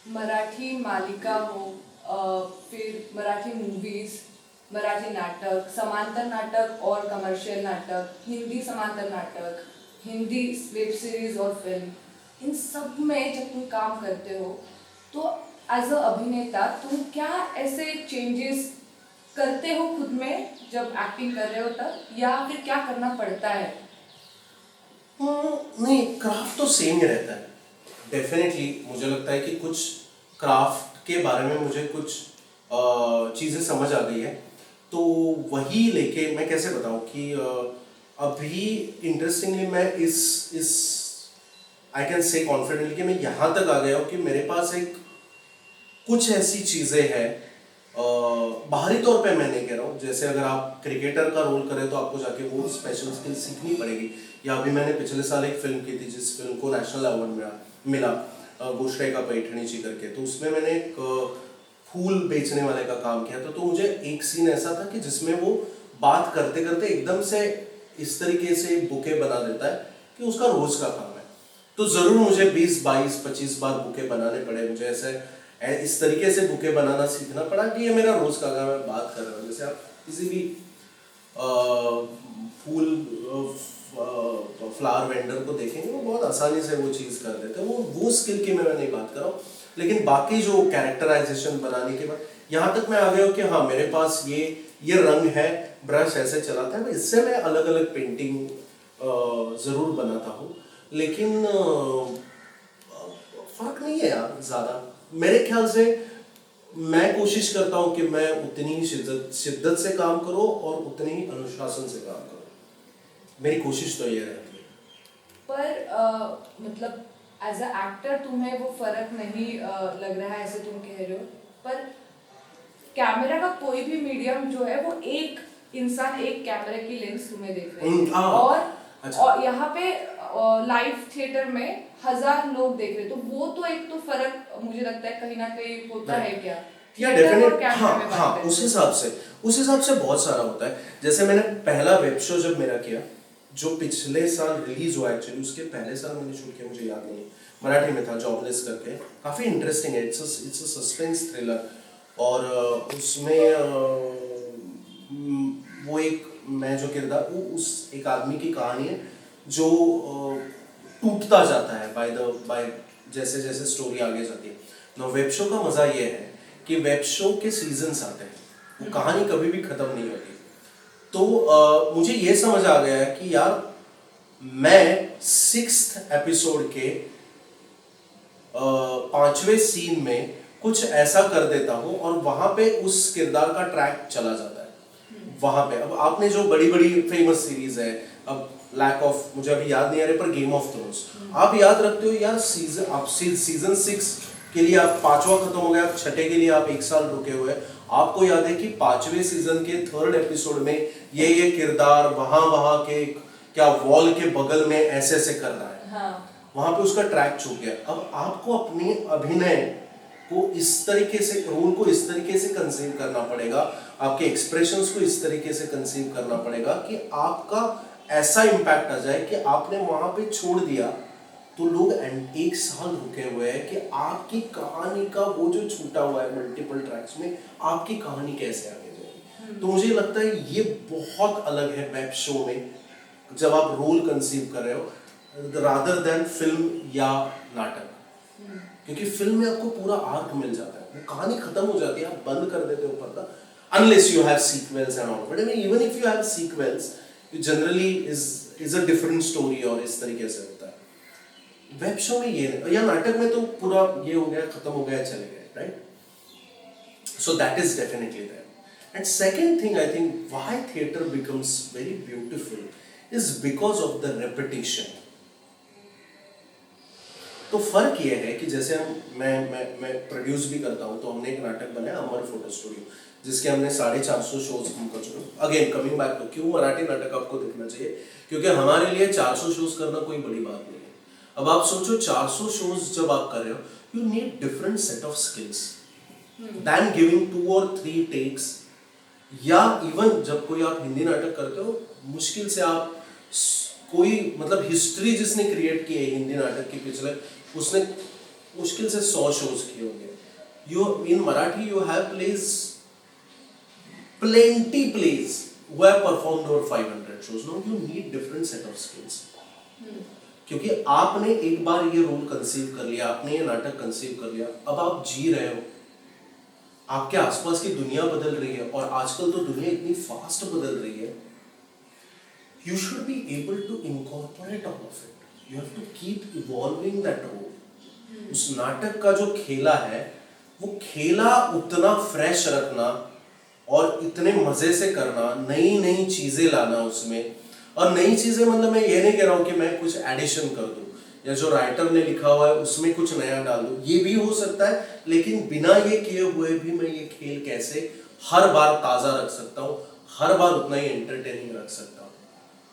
मराठी मालिका हो, फिर मराठी मूवीज, मराठी नाटक, समांतर नाटक और कमर्शियल नाटक, हिंदी समांतर नाटक, हिंदी वेब सीरीज और फिल्म, इन सब में जब तुम काम करते हो तो एज अ अभिनेता तुम क्या ऐसे चेंजेस करते हो खुद में जब एक्टिंग कर रहे हो तब, या फिर क्या करना पड़ता है? नहीं, क्राफ्ट तो सेम ही रहता है डेफिनेटली। मुझे लगता है कि कुछ क्राफ्ट के बारे में मुझे कुछ चीज़ें समझ आ गई है, तो वही लेके मैं कैसे बताऊं कि अभी इंटरेस्टिंगली मैं इस आई कैन से कॉन्फिडेंटली कि मैं यहाँ तक आ गया हूँ कि मेरे पास एक कुछ ऐसी चीज़ें हैं, बाहरी तौर पे मैं नहीं कह रहा हूँ, जैसे अगर आप क्रिकेटर का रोल करें तो आपको जाके वो स्पेशल स्किल सीखनी पड़ेगी। या अभी मैंने पिछले साल एक फिल्म की थी जिस फिल्म को नेशनल अवार्ड मिला, गोश्रे का पैठणी जी करके, तो उसमें मैंने एक फूल बेचने वाले का काम किया था। तो मुझे एक सीन ऐसा था कि जिसमें वो बात करते करते एकदम से इस तरीके से बुके बना देता है कि उसका रोज का काम है। तो ज़रूर मुझे 20, 22, 25 बार बुके बनाने पड़े, मुझे ऐसे इस तरीके से बुके बनाना सीखना पड़ा कि ये मेरा रोज का काम है। बात कर रहा हूँ, जैसे आप किसी भी फूल फ्लावर वेंडर को देखेंगे वो बहुत आसानी से वो चीज़ कर देते हैं, वो स्किल की मैं नहीं बात कर रहा हूँ। लेकिन बाकी जो कैरेक्टराइजेशन बनाने के बाद यहाँ तक मैं आ गया हूँ कि हाँ मेरे पास ये रंग है, ब्रश ऐसे चलाता है, इससे मैं अलग अलग पेंटिंग ज़रूर बनाता हूँ। लेकिन फर्क नहीं है यार ज़्यादा मेरे ख्याल से। मैं कोशिश करता हूँ कि मैं उतनी ही शिद्दत से काम करूँ और उतने ही अनुशासन से काम करूँ, मेरी कोशिश तो ये रहती है। पर मतलब एज अ एक्टर तुम्हें वो फर्क नहीं लग रहा है ऐसे तुम कह रहे हो, पर कैमरा का कोई भी मीडियम जो है वो एक इंसान एक कैमरे की लेंस तुम्हें देख रहे हैं और यहाँ पे लाइव थिएटर में 1000 लोग देख रहे, तो वो तो एक तो फर्क मुझे लगता है कहीं ना कहीं होता है क्या? या डेफिनेट हाँ उस हिसाब से बहुत सारा होता है। जैसे मैंने पहला वेब शो जब मेरा किया जो पिछले साल रिलीज हुआ, एक्चुअली उसके पहले साल मैंने शूट किया, मुझे याद नहीं, मराठी में था, जॉबलेस करके, काफ़ी इंटरेस्टिंग है, इट्स अ सस्पेंस थ्रिलर। और उसमें वो एक मैं जो किरदार वो उस एक आदमी की कहानी है जो टूटता जाता है बाय जैसे जैसे स्टोरी आगे जाती है। ना वेब शो का मजा ये है कि वेब शो के सीजन्स आते हैं, वो कहानी कभी भी खत्म नहीं होती। तो मुझे ये समझ आ गया है कि यार मैं 6th एपिसोड के 5वें सीन में कुछ ऐसा कर देता हूँ और वहां पे उस किरदार का ट्रैक चला जाता है। वहां पे अब आपने जो बड़ी बड़ी फेमस सीरीज है, अब लैक ऑफ मुझे अभी याद नहीं आ रही, पर गेम ऑफ थ्रोन्स आप याद रखते हो यार, सीजन 6 के लिए आप 5वां खत्म हो गया, 6ठे के लिए आप 1 साल रुके हुए। आपको याद है कि 5वें सीजन के 3rd एपिसोड में ये किरदार वहां के क्या वॉल के बगल में ऐसे ऐसे कर रहा है। हाँ। वहां पे उसका ट्रैक छूट गया। अब आपको अपने अभिनय को इस तरीके से, रोल को इस तरीके से कंसीव करना पड़ेगा, आपके एक्सप्रेशंस को इस तरीके से कंसीव करना पड़ेगा कि आपका ऐसा इम्पैक्ट आ जाए कि आपने वहां पे छोड़ दिया तो लोग 1 साल रुके हुए हैं कि आपकी कहानी का वो जो छूटा हुआ है मल्टीपल ट्रैक्स में, आपकी कहानी कैसे आगे जाएगी। तो मुझे लगता है ये बहुत अलग है वेब शो में जब आप रोल कंसीव कर रहे हो रादर देन फिल्म या नाटक। क्योंकि फिल्म में आपको पूरा आर्क मिल जाता है, वो कहानी खत्म हो जाती है, आप बंद कर देते हो पर्दा, unless you have sequels and all. But I mean even if you have sequels, you generally is a different story और इस तरीके से होता है। वेब शो में ये या नाटक में तो पूरा ये हो गया, खत्म हो गया, चले गए, right. So that is definitely there. And second thing I think why theatre becomes very beautiful is because of the repetition. तो फर्क ये है कि जैसे मैं प्रोड्यूस भी करता हूँ, तो हमने एक नाटक बनाया अमर फोटो स्टूडियो, जिसके हमने 450 शोज हम कर चुके। अगेन कमिंग बैक टू क्यों मराठी नाटक आपको देखना चाहिए, क्योंकि हमारे लिए 400 शोज करना कोई बड़ी बात नहीं है। अब आप सोचो 400 शोज जब आप कर रहे हो, you need different set of skills than giving 2 or 3 takes. या इवन जब कोई आप हिंदी नाटक करते हो, मुश्किल से आप कोई मतलब हिस्ट्री जिसने क्रिएट की है हिंदी नाटक की पिछले, उसने मुश्किल से 100 शोज किए होंगे। You in Marathi you have plays, plenty plays who have performed over 500 shows. Now you need different set of skills. क्योंकि आपने एक बार ये रोल कंसीव कर लिया, आपने ये नाटक कंसीव कर लिया, अब आप जी रहे हो, आपके आसपास की दुनिया बदल रही है, और आजकल तो दुनिया इतनी फास्ट बदल रही है। You should be able to incorporate all of it. You have to keep evolving that role. उस नाटक का जो खेला है, वो खेला उतना फ्रेश रखना और इतने मजे से करना, नई नई चीजें लाना उसमें। और नई चीजें मतलब मैं ये नहीं कह रहा हूँ कि मैं कुछ एडिशन कर दूँ या जो राइटर ने लिखा हुआ है उसमें कुछ नया डाल दूँ, ये भी हो सकता है, लेकिन बिना ये किए हुए भी मैं ये खेल कैसे हर बार ताजा रख सकता हूँ, हर बार उतना ही एंटरटेनिंग रख सकता हूँ।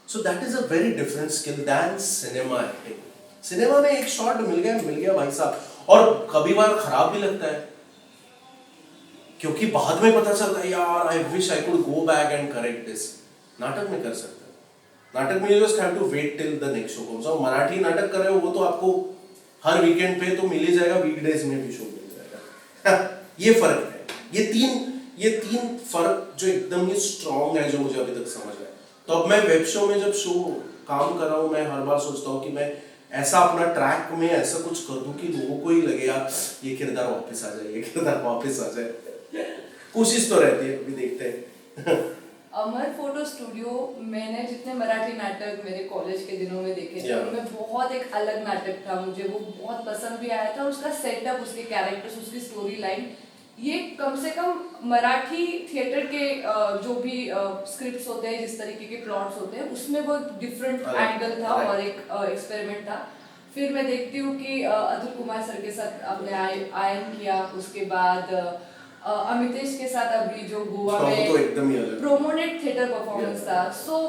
So that is a very different skill than cinema acting. Cinema में एक शॉट मिल गया भाई साहब, और कभी बार खराब भी लगता है क्योंकि बाद में पता चलता है यार I wish I could go back and correct this. नाटक में कर सकते हैं, नाटक में you just have to wait till the next show comes. और मराठी नाटक कर रहे हो वो तो आपको हर वीकेंड पे तो मिल ही जाएगा, वीकडेज में भी शो मिल जाएगा। ये फर्क है, ये तीन फर्क जो एकदम ही स्ट्रॉन्ग है, जो मुझे अभी तक समझ आया। तो अब मैं वेब शो में जब शो काम कर रहा हूँ, मैं हर बार सोचता हूँ कि मैं ऐसा अपना ट्रैक में ऐसा कुछ कर दूं कि लोगों को ही लगे यार ये किरदार वापस आ जाए, ये किरदार वापस आ जाए। कोशिश तो रहती है, अभी देखते हैं। अमर फोटो स्टूडियो, मैंने जितने मराठी नाटक मेरे कॉलेज के दिनों में देखे थे, उनमें बहुत एक अलग नाटक था, मुझे वो बहुत पसंद भी आया था। उसका सेटअप, उसके कैरेक्टर्स, उसकी स्टोरी लाइन, ये कम से कम मराठी थिएटर के जो भी स्क्रिप्ट्स होते हैं, जिस तरीके के प्लॉट्स होते हैं, उसमें वो डिफरेंट एंगल था और एक एक्सपेरिमेंट था। फिर मैं देखती हूँ कि अतुल कुमार सर के साथ आपने आयन किया, उसके बाद अमितेश के साथ अभी जो गोवा में तो प्रोमोनेट थिएटर परफॉर्मेंस था। सो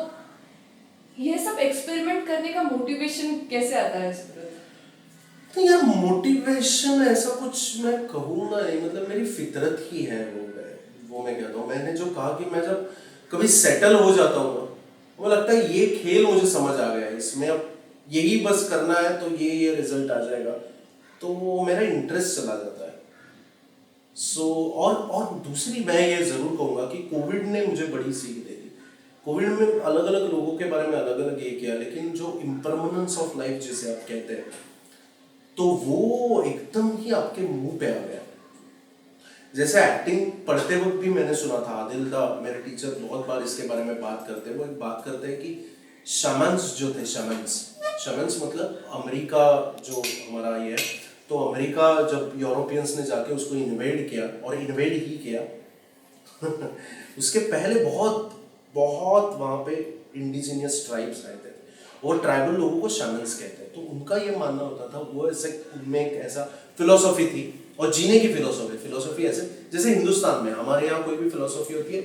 ये सब एक्सपेरिमेंट करने का मोटिवेशन कैसे आता है? तो यार मोटिवेशन ऐसा कुछ मैं कहूँगा नहीं, मतलब मेरी फितरत ही है वो मैं कहता हूँ। मैंने जो कहा कि मैं जब कभी सेटल हो जाता हूँ ना, वो लगता है ये खेल मुझे समझ आ गया है, इसमें अब यही बस करना है तो ये रिजल्ट आ जाएगा, तो मेरा इंटरेस्ट चला जाता है। सो और दूसरी मैं ये जरूर कहूँगा कि कोविड ने मुझे बड़ी सीख दे दी। कोविड में अलग अलग लोगों के बारे में अलग अलग ये किया, लेकिन जो इम्परमानेंस ऑफ लाइफ जिसे आप कहते हैं, तो वो एकदम ही आपके मुंह पे आ गया। जैसे एक्टिंग पढ़ते वक्त भी मैंने सुना था, आदिल दा मेरे टीचर बहुत बार इसके बारे में बात करते हैं। वो एक बात करते हैं कि शमन्स जो थे, शमन्स मतलब अमेरिका जो हमारा ये है, तो अमेरिका जब यूरोपियंस ने जाके उसको इन्वेड किया, और इन्वेड ही किया उसके पहले बहुत बहुत वहाँ पे इंडिजिनियस ट्राइब्स आए थे, वो ट्राइबल लोगों को शमन्स कहते हैं। तो उनका ये मानना होता था, वो ऐसे उनमें एक ऐसा फिलोसॉफी थी, और जीने की फिलोसॉफी ऐसे जैसे हिंदुस्तान में हमारे यहाँ कोई भी फिलोसॉफी होती है,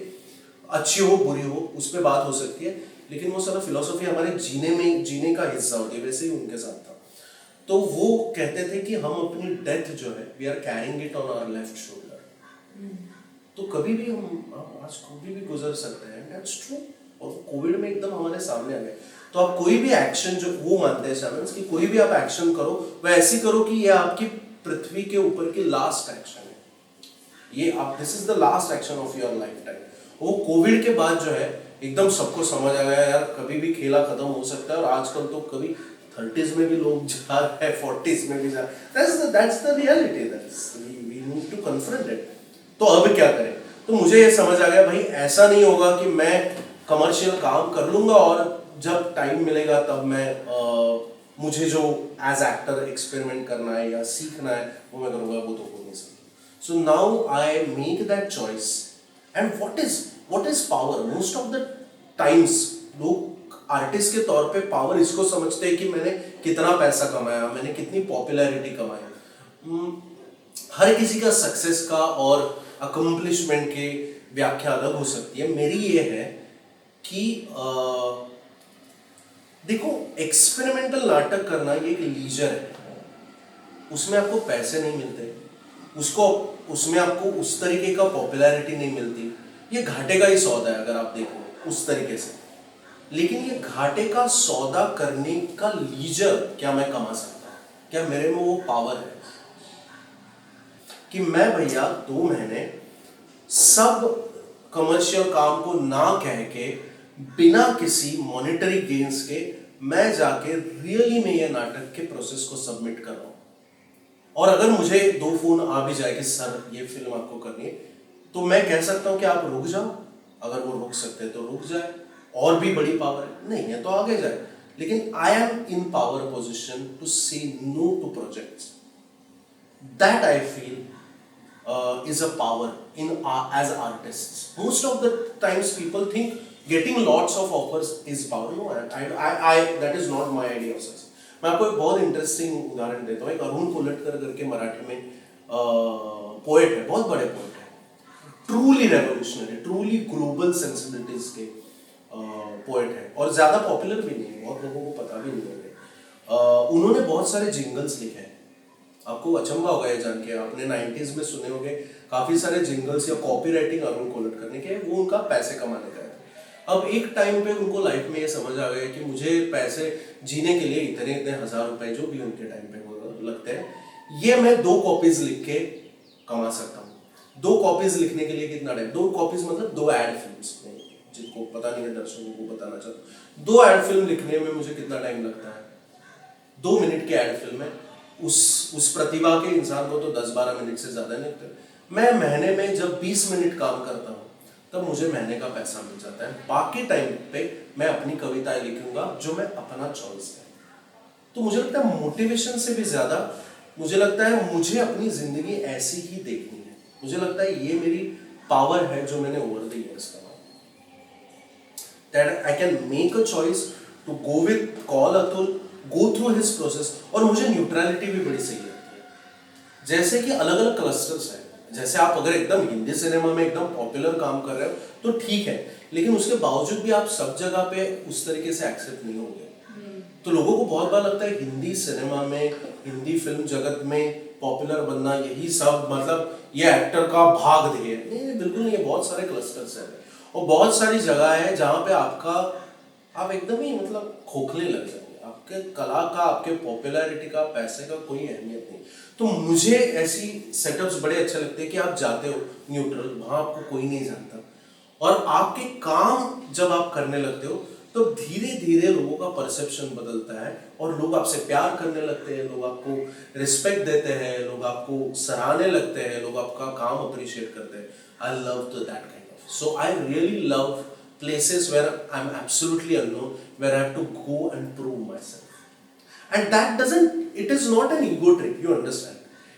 अच्छी हो बुरी हो उस पर बात हो सकती है, लेकिन वो सारा फिलोसॉफी हमारे जीने का हिस्सा होती है। वैसे ही उनके साथ था। तो वो कहते थे कि हम अपनी डेथ जो है, we are carrying it on our left shoulder. तो कभी भी हम आज कभी भी गुजर सकते हैं, दैट्स ट्रू। और कोविड में एकदम हमारे सामने आ गए। तो आप कोई भी एक्शन, जो वो मानते हैं शमन्स कि कोई भी आप एक्शन करो, वह ऐसी करो कि ये आपकी पृथ्वी के ऊपर की लास्ट एक्शन है, ये आप, this is the last action of your life time. वो कोविड के बाद जो है एकदम सबको समझ आ गया, यार कभी भी खेला खत्म हो सकता है। और आजकल तो कभी 30s में भी लोग जा रहे हैं, 40s में भी जा रहे हैं। That's the reality, we need to confront it. तो अब क्या करें? तो मुझे ये समझ आ गया, भाई ऐसा नहीं होगा कि मैं कमर्शियल काम कर लूंगा और जब टाइम मिलेगा तब मैं मुझे जो एज एक्टर एक्सपेरिमेंट करना है या सीखना है वो मैं करूँगा, वो तो हो नहीं सकता। So now I make that choice. And what is power? Most of the times लोग आर्टिस्ट के तौर पे पावर इसको समझते हैं कि मैंने कितना पैसा कमाया, मैंने कितनी पॉपुलैरिटी कमाई। हर किसी का सक्सेस का और अकम्पलिशमेंट की व्याख्या अलग हो सकती है। मेरी ये है कि देखो, एक्सपेरिमेंटल नाटक करना ये एक लीजर है, उसमें आपको पैसे नहीं मिलते, उसमें आपको उस तरीके का पॉपुलैरिटी नहीं मिलती। ये घाटे का ही सौदा है अगर आप देखो उस तरीके से। लेकिन ये घाटे का सौदा करने का लीजर क्या मैं कमा सकता हूँ? क्या मेरे में वो पावर है कि मैं भैया 2 महीने सब कमर्शियल काम को ना कह के, बिना किसी मॉनेटरी गेन्स के, मैं जाके रियली में ये नाटक के प्रोसेस को सबमिट कर रहा हूँ। और अगर मुझे 2 फोन आ भी जाए कि सर ये फिल्म आपको करनी है, तो मैं कह सकता हूँ कि आप रुक जाओ। अगर वो रुक सकते हैं तो रुक जाए, और भी बड़ी पावर है, नहीं है तो आगे जाए। लेकिन I am in power position to say no to projects. That I feel is a power in as artists. Most of the times people think getting lots of offers is power. No, that is not my idea of success. मैं आपको एक बहुत interesting उदाहरण देता हूँ। एक अरुण कोलटकर करके मराठी में पोएट है, बहुत बड़े पोएट है, truly revolutionary, truly global sensibilities के पोएट है, और ज्यादा पॉपुलर भी नहीं है, बहुत लोगों को पता भी नहीं है। उन्होंने बहुत सारे जिंगल्स लिखे हैं। आपको अचंभा होगा ये जान के, आपने 90s में सुने होंगे काफी सारे जिंगल्स या कॉपीराइटिंग अरुण कोलटकर ने किए, वो उनका पैसे कमाने का है। अब एक टाइम पे उनको लाइफ में ये समझ आ गया कि मुझे पैसे जीने के लिए इतने इतने हजार रुपए जो भी उनके टाइम पे लगते हैं, ये मैं 2 कॉपीज लिख के कमा सकता हूँ। 2 कॉपीज लिखने के लिए कितना टाइम? 2 कॉपीज मतलब 2 एड फिल्म्स, जिनको पता नहीं है दर्शकों को बताना चाहता हूँ, 2 एड फिल्म लिखने में मुझे कितना टाइम लगता है? 2 मिनट की एड फिल्म है, उस प्रतिभा के इंसान को तो 10-12 मिनट से ज्यादा नहीं लगते। मैं महीने में जब 20 मिनट काम करता हूँ तब मुझे महीने का पैसा मिल जाता है। बाकी टाइम पे मैं अपनी कविताएं लिखूंगा जो मैं अपना चॉइस है। तो मुझे लगता है मोटिवेशन से भी ज्यादा मुझे लगता है मुझे अपनी जिंदगी ऐसी ही देखनी है। मुझे लगता है ये मेरी पावर है जो मैंने ओवर द इयर्स कमा, that I can make a choice to go with call Atul, go through his process. और मुझे न्यूट्रलिटी भी बड़ी सही लगती है। जैसे कि अलग अलग क्लस्टर्स हैं, जैसे आप अगर एकदम हिंदी सिनेमा में एकदम पॉपुलर काम कर रहे हो तो ठीक है, लेकिन उसके बावजूद भी आप सब जगह पे उस तरीके से एक्सेप्ट नहीं होंगे। तो लोगों को बहुत बार लगता है हिंदी सिनेमा में, हिंदी फिल्म जगत में पॉपुलर बनना यही सब, मतलब ये एक्टर का भाग ध्येय। नहीं, बिल्कुल नहीं है। बहुत सारे क्लस्टर्स हैं और बहुत सारी जगह है जहाँ पे आप एकदम ही मतलब खोखले लग जाएंगे। आपके कला का, आपके पॉपुलैरिटी का, पैसे का कोई अहमियत नहीं। तो मुझे ऐसी सेटअप्स बड़े अच्छे लगते हैं कि आप जाते हो न्यूट्रल, वहाँ आपको कोई नहीं जानता और आपके काम जब आप करने लगते हो तो धीरे धीरे लोगों का परसेप्शन बदलता है और लोग आपसे प्यार करने लगते हैं, लोग आपको रिस्पेक्ट देते हैं, लोग आपको सराहने लगते हैं, लोग आपका काम अप्रिशिएट करते हैं. I love to that kind of, so I really love places where I'm absolutely unknown, where I have to go and prove myself. And that it is not an ego trip, you understand.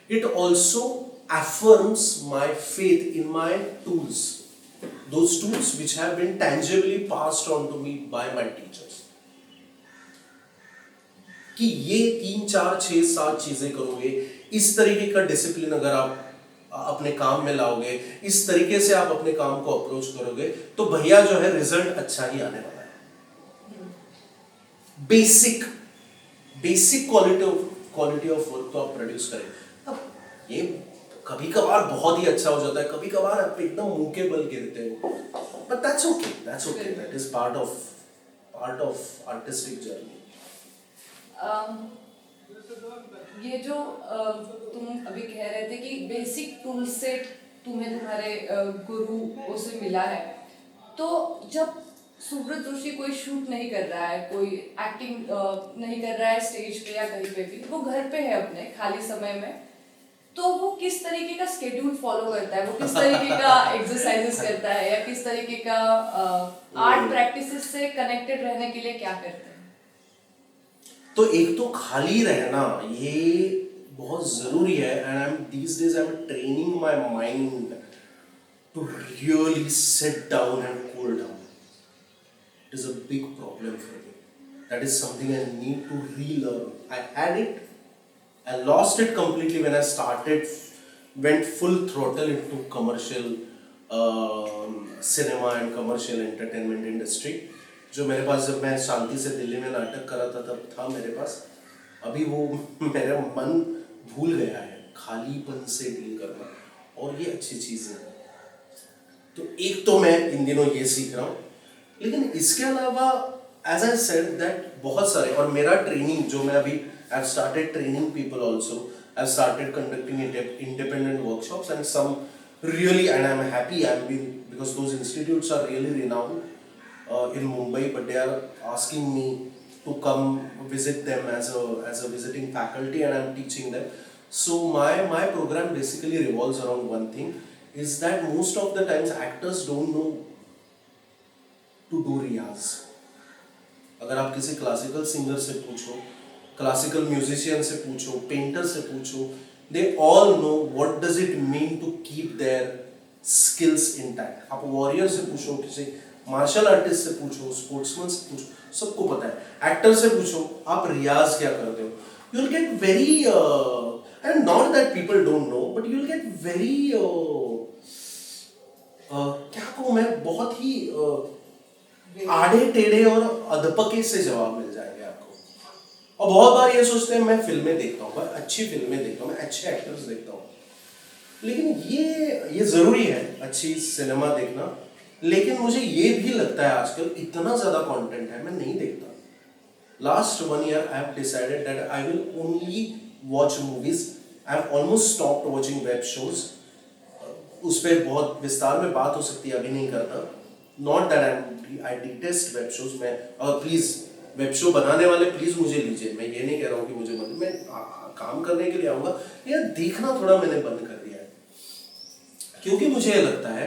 It also affirms my faith in my tools. Those tools which have been tangibly passed on to me by my teachers. कि ये 3, 4, 6, 7 चीजें करोगे, इस तरीके का discipline अगर आप अपने काम में लाओगे, इस तरीके से आप अपने काम को अप्रोच करोगे, तो भैया जो है रिजल्ट अच्छा ही आने वाला है. बेसिक क्वालिटी ऑफ वर्क तो आप प्रोड्यूस करें. अब ये कभी कभार बहुत ही अच्छा हो जाता है, कभी कभार आप एकदम मुंह के बल गिरते हो, but that's okay, that is part of artistic journey. ये जो तुम अभी कह रहे थे कि बेसिक टूल सेट तुम्हें तुम्हारे गुरु से मिला है, तो जब सुब्रत जोशी कोई शूट नहीं कर रहा है, कोई एक्टिंग नहीं कर रहा है स्टेज पे या कहीं पे भी, वो घर पे है अपने खाली समय में, तो वो किस तरीके का स्केड्यूल फॉलो करता है, वो किस तरीके का एक्सरसाइजेस करता है, या किस तरीके का आर्ट प्रैक्टिसेस से कनेक्टेड रहने के लिए क्या करते हैं? तो एक तो खाली रहना ये बहुत जरूरी है, and these days I'm training my mind to really sit down and cool down. It is a big problem for me. That is something I need to relearn. I had it, I lost it completely when I went full throttle into commercial cinema and commercial entertainment industry. जो मेरे पास जब मैं शांति से दिल्ली में नाटक करा था तब था मेरे पास, अभी वो मेरा मन भूल गया है खालीपन से डील करना, और ये अच्छी चीज़ है. तो एक तो मैं इन दिनों ये सीख रहा हूँ, लेकिन इसके अलावा एज आई सेड दैट बहुत सारे, और मेरा ट्रेनिंग जो मैं अभी I have started training people also, I have started conducting independent workshops and some really, and I am happy I am being, because those institutes are really renowned in Mumbai, but they are asking me to come visit them as a visiting faculty, and I'm teaching them. So my program basically revolves around one thing, is that most of the times actors don't know to do riyaz. अगर आप किसी classical singer से पूछो, classical musician से पूछो, painter से पूछो, they all know what does it mean to keep their skills intact. आप वॉरियर से पूछो, किसी मार्शल आर्टिस्ट से पूछो, स्पोर्ट्समैन से पूछो, सबको पता है. एक्टर से पूछो आप रियाज क्या करते हो, you will get very, and not that people don't know, but you will get very, क्या कहूँ मैं, बहुत ही आड़े टेढ़े और अधपके से जवाब मिल जाएंगे आपको. और बहुत बार ये सोचते हैं मैं फिल्में देखता हूँ, मैं अच्छी फिल्में देखता हूँ, मैं अच्छे एक्टर्स देखता हूँ, लेकिन ये जरूरी है अच्छी सिनेमा देखना, लेकिन मुझे ये भी लगता है आजकल इतना ज़्यादा कंटेंट है, मैं नहीं देखता. Last 1 year I have decided that I will only watch movies. I have almost stopped watching web shows. उस पर बहुत विस्तार में बात हो सकती है, अभी नहीं करता. Not that I detest web shows. मैं, और प्लीज़ वेब शो बनाने वाले प्लीज़ मुझे लीजिए, मैं ये नहीं कह रहा हूँ कि मुझे मैं काम करने के लिए आऊँगा, या देखना थोड़ा मैंने बंद कर दिया है, क्योंकि मुझे ये लगता है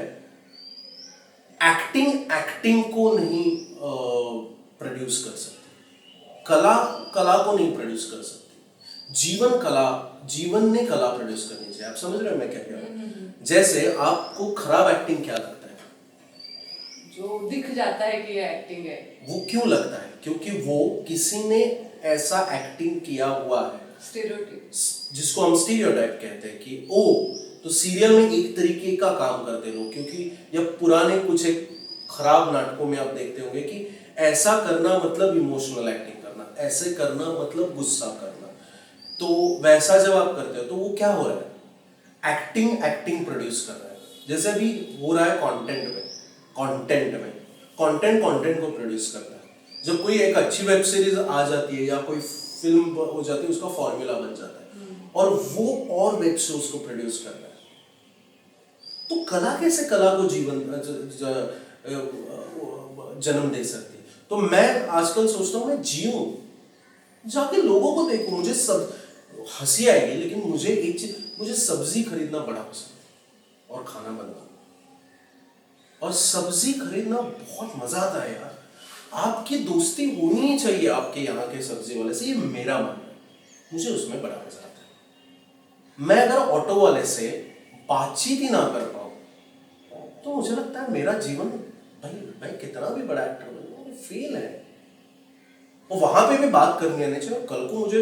एक्टिंग को नहीं प्रोड्यूस कर सकती, कला को नहीं प्रोड्यूस कर सकती. जीवन ने कला प्रोड्यूस करनी चाहिए. आप समझ रहे हो मैं क्या कह रहा हूँ? जैसे आपको खराब एक्टिंग क्या लगता है? जो दिख जाता है कि ये एक्टिंग है. वो क्यों लगता है? क्योंकि वो किसी ने ऐसा एक्टिंग किया हुआ है, स्टीरियोटाइप, जिसको हम स्टीरियोटाइप कहते हैं कि ओ तो सीरियल में एक तरीके का काम करते लोग, क्योंकि जब पुराने कुछ एक खराब नाटकों में आप देखते होंगे कि ऐसा करना मतलब इमोशनल एक्टिंग करना, ऐसे करना मतलब गुस्सा करना. तो वैसा जब आप करते हो तो वो क्या हो रहा है? एक्टिंग प्रोड्यूस कर रहा है. जैसे अभी हो रहा है कंटेंट को प्रोड्यूस कर रहा है. जब कोई एक अच्छी वेब सीरीज आ जाती है या कोई फिल्म हो जाती है, उसका फॉर्मूला बन जाता है, और वो और वेब शोज को प्रोड्यूस कर रहा है. तो कला कैसे कला को जन्म दे सकती है? तो मैं आजकल सोचता हूँ मैं जीऊं, जाके लोगों को देखूं। मुझे सब हंसी आएगी, लेकिन मुझे एक चीज, मुझे सब्जी खरीदना बड़ा पसंद है और खाना बनाना। और सब्जी खरीदना बहुत मजा आता है यार। आपकी दोस्ती होनी ही चाहिए आपके यहाँ के सब्जी वाले से, ये मेरा मानना है। मुझे उसमें बड़ा मजा आता है। मैं अगर ऑटो वाले से बातचीत ही ना कर पाऊं तो मुझे लगता है मेरा जीवन, भाई भाई कितना भी बड़ा एक्टर बन फेल है। और वहां पे भी बात करनी आनी चाहिए। कल को मुझे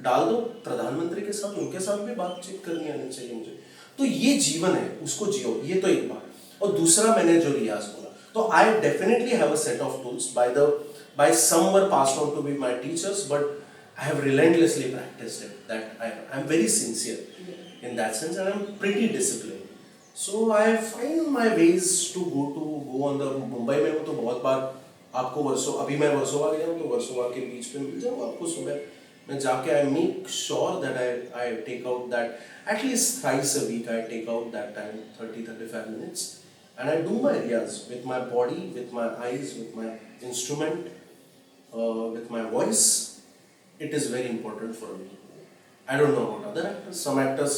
डाल दो प्रधानमंत्री के साथ, उनके साथ भी बातचीत करनी आनी चाहिए मुझे। तो ये जीवन है, उसको जियो। ये तो एक बात। और दूसरा, मैंने जो रियाज बोला, तो I definitely have a set of tools by some were passed on to be my teachers, but I have relentlessly practiced it. That I'm very sincere in that sense, and I'm pretty disciplined. So I find my ways to go on the Mumbai में हूँ तो बहुत बार आपको अभी मैं वर्सोवा गया हूँ तो वर्सोवा के बीच पे मिल जाऊँ आपको सुबह। मैं जाके I make sure that I take out that at least thrice a week. I take out that time 30-35 minutes and I do my riyaz with my body, with my eyes, with my instrument, with my voice. It is very important for me. I don't know about other actors. Some actors,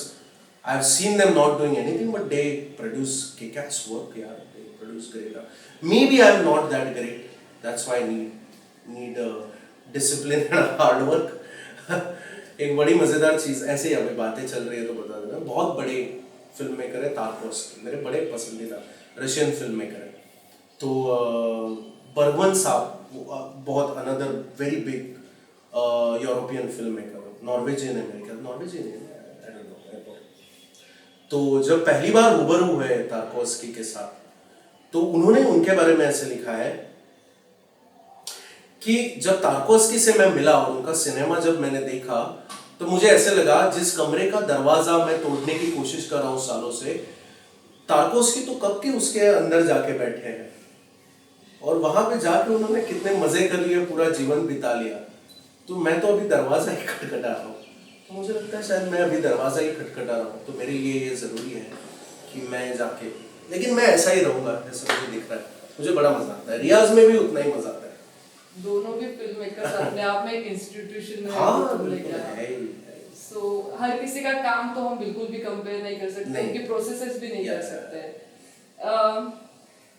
I've seen them not doing anything, but they produce kick-ass work. Yeah, they produce great. Maybe I'm not that great. That's why I need discipline and hard work. एक बड़ी मजेदार चीज, ऐसे ही अभी बातें चल रही है तो बता देना। बहुत बड़े फिल्म मेकर है तारकोस्की, मेरे बड़े पसंदीदा रशियन फिल्म मेकर है। तो बर्गमन साहब बहुत another very big European film maker, Norwegian American, Norwegian I don't know. तो जब पहली बार रूबरू हुए तारकोस्की के साथ तो उन्होंने उनके बारे में ऐसे लिखा है कि जब तारकोस्की से मैं मिला और उनका सिनेमा जब मैंने देखा तो मुझे ऐसे लगा जिस कमरे का दरवाजा मैं तोड़ने की कोशिश कर रहा हूँ सालों से, तारकोस्की तो कब के उसके अंदर जाके बैठे हैं और वहां पे जाके उन्होंने कितने मजे कर लिए, पूरा जीवन बिता लिया। तो मैं तो अभी दरवाजा ही खटखटा रहा हूँ। तो मुझे लगता है शायद मैं अभी दरवाजा ही खटखटा रहा हूँ। तो मेरे लिए ये जरूरी है कि मैं जाके, लेकिन मैं ऐसा ही रहूंगा जैसे मुझे दिख रहा है। मुझे बड़ा मजा आता है, रियाज में भी उतना ही मजा आता है। दोनों भी फिल्म मेकर्स अपने आप में एक इंस्टीट्यूशन में हाँ, सो हर किसी का काम तो हम बिल्कुल भी कंपेयर नहीं कर सकते, उनकी प्रोसेसेस भी नहीं कर सकते।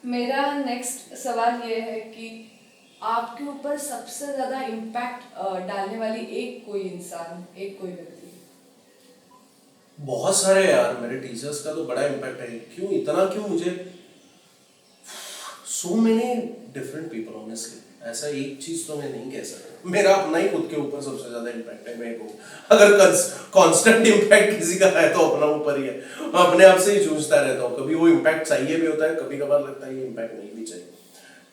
मेरा नेक्स्ट सवाल ये है कि आपके ऊपर सबसे ज्यादा इम्पैक्ट डालने वाली एक कोई इंसान, एक कोई व्यक्ति? बहुत सारे यार, मेरे टीचर्स का तो बड़ा इम्पैक्ट है। क्यों इतना, क्यों मुझे so many different people, honestly ऐसा एक चीज तो मैं नहीं कह सकता। मेरा अपना ही खुद के ऊपर सबसे ज्यादा इम्पैक्ट है। मैं को अगर कांस्टेंट इम्पैक्ट किसी का है तो अपना ऊपर ही है। मैं अपने आप से ही जूझता रहता हूँ। कभी वो इम्पैक्ट चाहिए भी होता है, कभी कभार लगता है ये इम्पैक्ट नहीं भी चाहिए।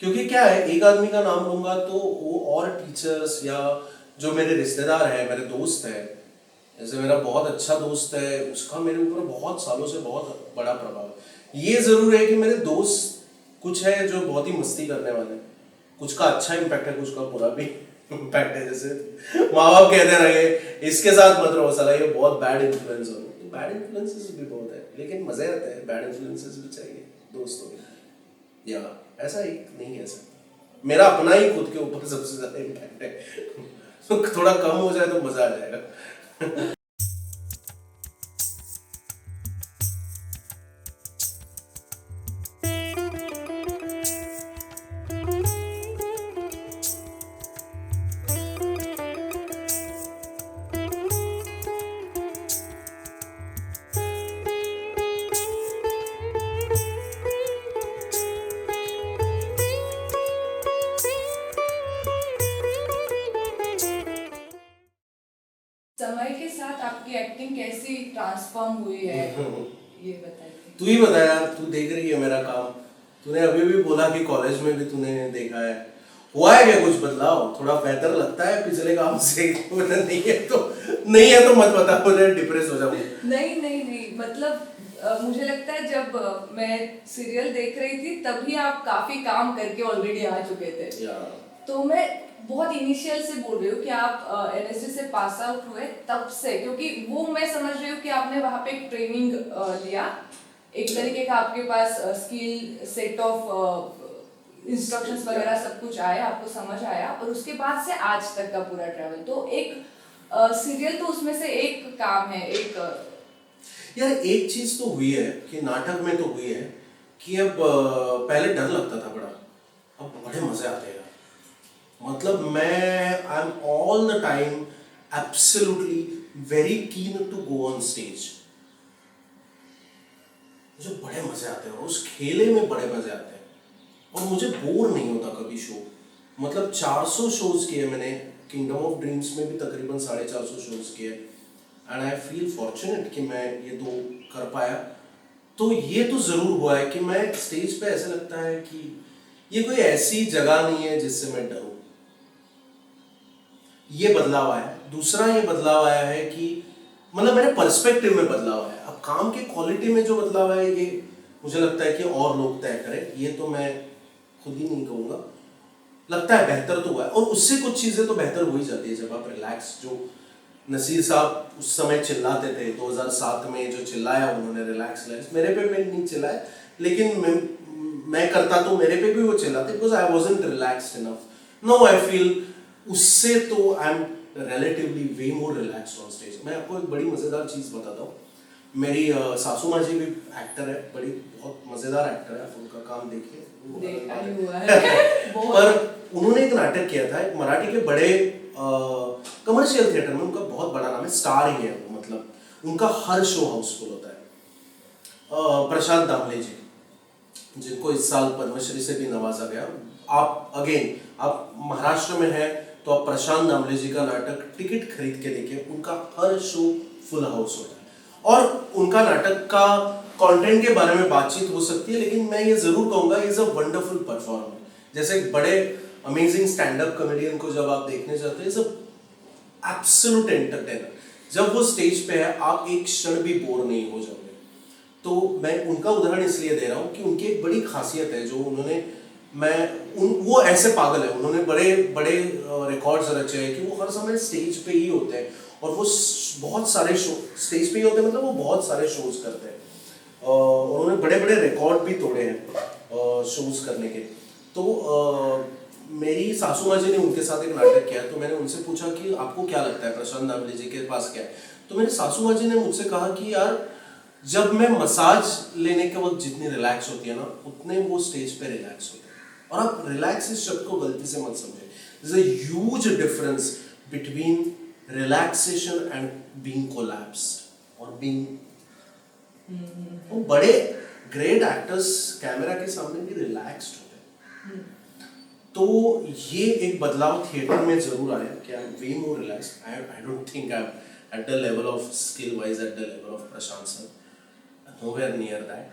क्योंकि क्या है, एक आदमी का नाम लूंगा तो वो और टीचर्स या जो मेरे रिश्तेदार हैं, मेरे दोस्त हैं, जैसे मेरा बहुत अच्छा दोस्त है, उसका मेरे ऊपर बहुत सालों से बहुत बड़ा प्रभाव है। ये जरूर है कि मेरे दोस्त कुछ है जो बहुत ही मस्ती करने वाले हैं, कुछ का अच्छा इम्पैक्ट है, कुछ का बुरा भी इम्पैक्ट है। जैसे माँ बाप कहते रहे इसके साथ मत रहो साला, ये बहुत बैड इन्फ्लुएंस हो। तो बैड इन्फ्लुएंसेस भी बहुत है, लेकिन मजे आते हैं। बैड इन्फ्लुएंसेस भी चाहिए दोस्तों में, या ऐसा एक नहीं कह सकता। मेरा अपना ही खुद के ऊपर सबसे ज्यादा इम्पैक्ट है। तो थोड़ा कम हो जाए तो मजा आ जाएगा। समय के साथ आपकी एक्टिंग कैसी ट्रांसफॉर्म हुई है, ये बताइए। तू ही बता यार, तू देख रही है मेरा काम। तूने अभी भी बोला कि कॉलेज में भी तूने देखा है, हुआ है क्या कुछ बदलाव? थोड़ा बेहतर लगता है पिछले काम से? नहीं है तो मत बता, मुझे डिप्रेस हो जाऊंगी। नहीं, मतलब मुझे लगता है जब मैं सीरियल देख रही थी तभी आप काफी काम करके ऑलरेडी आ चुके थे। तो मैं बहुत इनिशियल से बोल रही हूँ कि आप एनएसडी से पास आउट हुए तब से, क्योंकि वो मैं समझ रही हूँ कि आपने वहाँ पे एक ट्रेनिंग लिया एक तरीके का आपके पास स्किल सेट ऑफ इंस्ट्रक्शंस वगैरह सब कुछ आया, आपको समझ आया, और उसके बाद से आज तक का पूरा ट्रैवल, तो एक सीरियल तो उसमें से एक काम है, एक यार एक चीज तो हुई है कि नाटक में तो हुई है कि अब पहले डर लगता था बड़ा, अब बड़े मजे आते हैं यार। मतलब मैं I am all the time absolutely very keen to go on stage. मुझे बड़े मजे आते हैं, उस खेले में बड़े मजे आते हैं, और मुझे बोर नहीं होता कभी शो। मतलब 400 शोज किए मैंने, किंगडम ऑफ ड्रीम्स में भी तकरीबन 450 शोज किए, एंड आई फील फॉर्चुनेट कि मैं ये दो कर पाया। तो ये तो जरूर हुआ है कि मैं स्टेज पे ऐसा लगता है कि ये कोई ऐसी जगह नहीं है जिससे मैं डरूं। ये बदलाव आया है। दूसरा ये बदलाव आया है कि मतलब मेरे पर्सपेक्टिव में बदलाव आया है। अब काम की क्वालिटी में जो बदलाव आया है ये मुझे लगता है कि और लोग तय करें, ये तो मैं खुद ही नहीं कहूँगा। लगता है बेहतर तो हुआ है, और उससे कुछ चीज़ें तो बेहतर हो ही जाती है जब आप रिलैक्स। जो नसीर साहब उस समय चिल्लाते थे 2007 में, जो चिल्लाया उन्होंने रिलैक्स रिलैक्स, मेरे पे मैं नहीं चिल्लाया, लेकिन मैं करता तो मेरे पे भी वो चिल्लाते, because I wasn't relaxed enough. No I feel उससे तो I am relatively way more relaxed on stage. मैं आपको एक बड़ी मज़ेदार चीज़ बताता हूँ। मेरी सासू माँ जी भी एक्टर है, बड़ी बहुत मज़ेदार एक्टर है, आप उनका काम देखिए। देखा ही हुआ है पर उन्होंने एक नाटक किया था, एक मराठी के बड़े कमर्शियल थिएटर में, उनका बहुत बड़ा नाम है, स्टार ही है वो, मतलब उनका हर शो हाउसफुल होता है। प्रशांत दामले जी, जिनको इस साल पद्मश्री से भी नवाजा गया। आप महाराष्ट्र में हैं तो आप प्रशांत दामले जी का नाटक टिकट खरीद के देखिए, उनका हर शो फुल हाउस होता है। और उनका नाटक का कंटेंट के बारे में बातचीत हो सकती है, लेकिन मैं ये जरूर कहूंगा इज अ वंडरफुल परफॉर्मर। जैसे एक बड़े अमेजिंग स्टैंड अप कॉमेडियन को जब आप देखने जाते हैं, इज अ एब्सोल्यूट एंटरटेनर। जब वो स्टेज पे है आप एक क्षण भी बोर नहीं हो जाओगे। तो मैं उनका उदाहरण इसलिए दे रहा हूँ कि उनकी एक बड़ी खासियत है जो उन्होंने, वो ऐसे पागल है, उन्होंने बड़े बड़े रिकॉर्ड्स रचे हैं कि वो हर समय स्टेज पे ही होते हैं, और वो बहुत सारे शो स्टेज पे ही होते हैं, मतलब वो बहुत सारे शोज करते हैं। उन्होंने बड़े बड़े रिकॉर्ड भी तोड़े हैं शोज करने के। तो मेरी सासू माँ जी ने उनके साथ एक नाटक किया, तो मैंने उनसे पूछा कि आपको क्या लगता है प्रशांत दामले जी के पास क्या है। तो मेरी सासू माँ जी ने मुझसे कहा कि यार जब मैं मसाज लेने के वक्त जितनी रिलैक्स होती है ना, उतने वो स्टेज पे रिलैक्स होते हैं। और आप रिलैक्स इस शब्द को गलती से मत समझे, there is a huge difference between relaxation and being collapsed और बीइंग। वो बड़े ग्रेट एक्टर्स कैमरा के सामने भी रिलैक्स्ड होते हैं। तो ये एक बदलाव थिएटर में जरूर आया कि I am way more relaxed. I don't think I am at the level of skill wise at the level of Prashant sir, nowhere near that,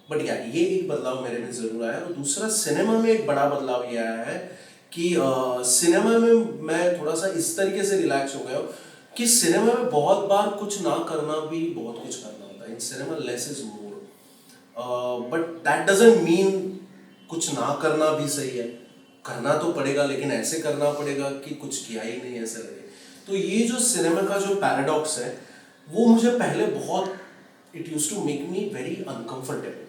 but yeah, ये एक बदलाव मेरे में जरूर आया। और दूसरा सिनेमा में एक बड़ा बदलाव ये आया है कि सिनेमा में मैं थोड़ा सा इस तरीके से रिलैक्स हो गया हूँ कि सिनेमा में बहुत बार कुछ ना करना भी बहुत कुछ करना होता है। In cinema less is more, but that doesn't mean कुछ ना करना भी सही है। करना तो पड़ेगा, लेकिन ऐसे करना पड़ेगा कि कुछ किया ही नहीं ऐसे लगे। तो ये जो सिनेमा का जो पैराडॉक्स है, वो मुझे पहले बहुत, it used to make me very uncomfortable,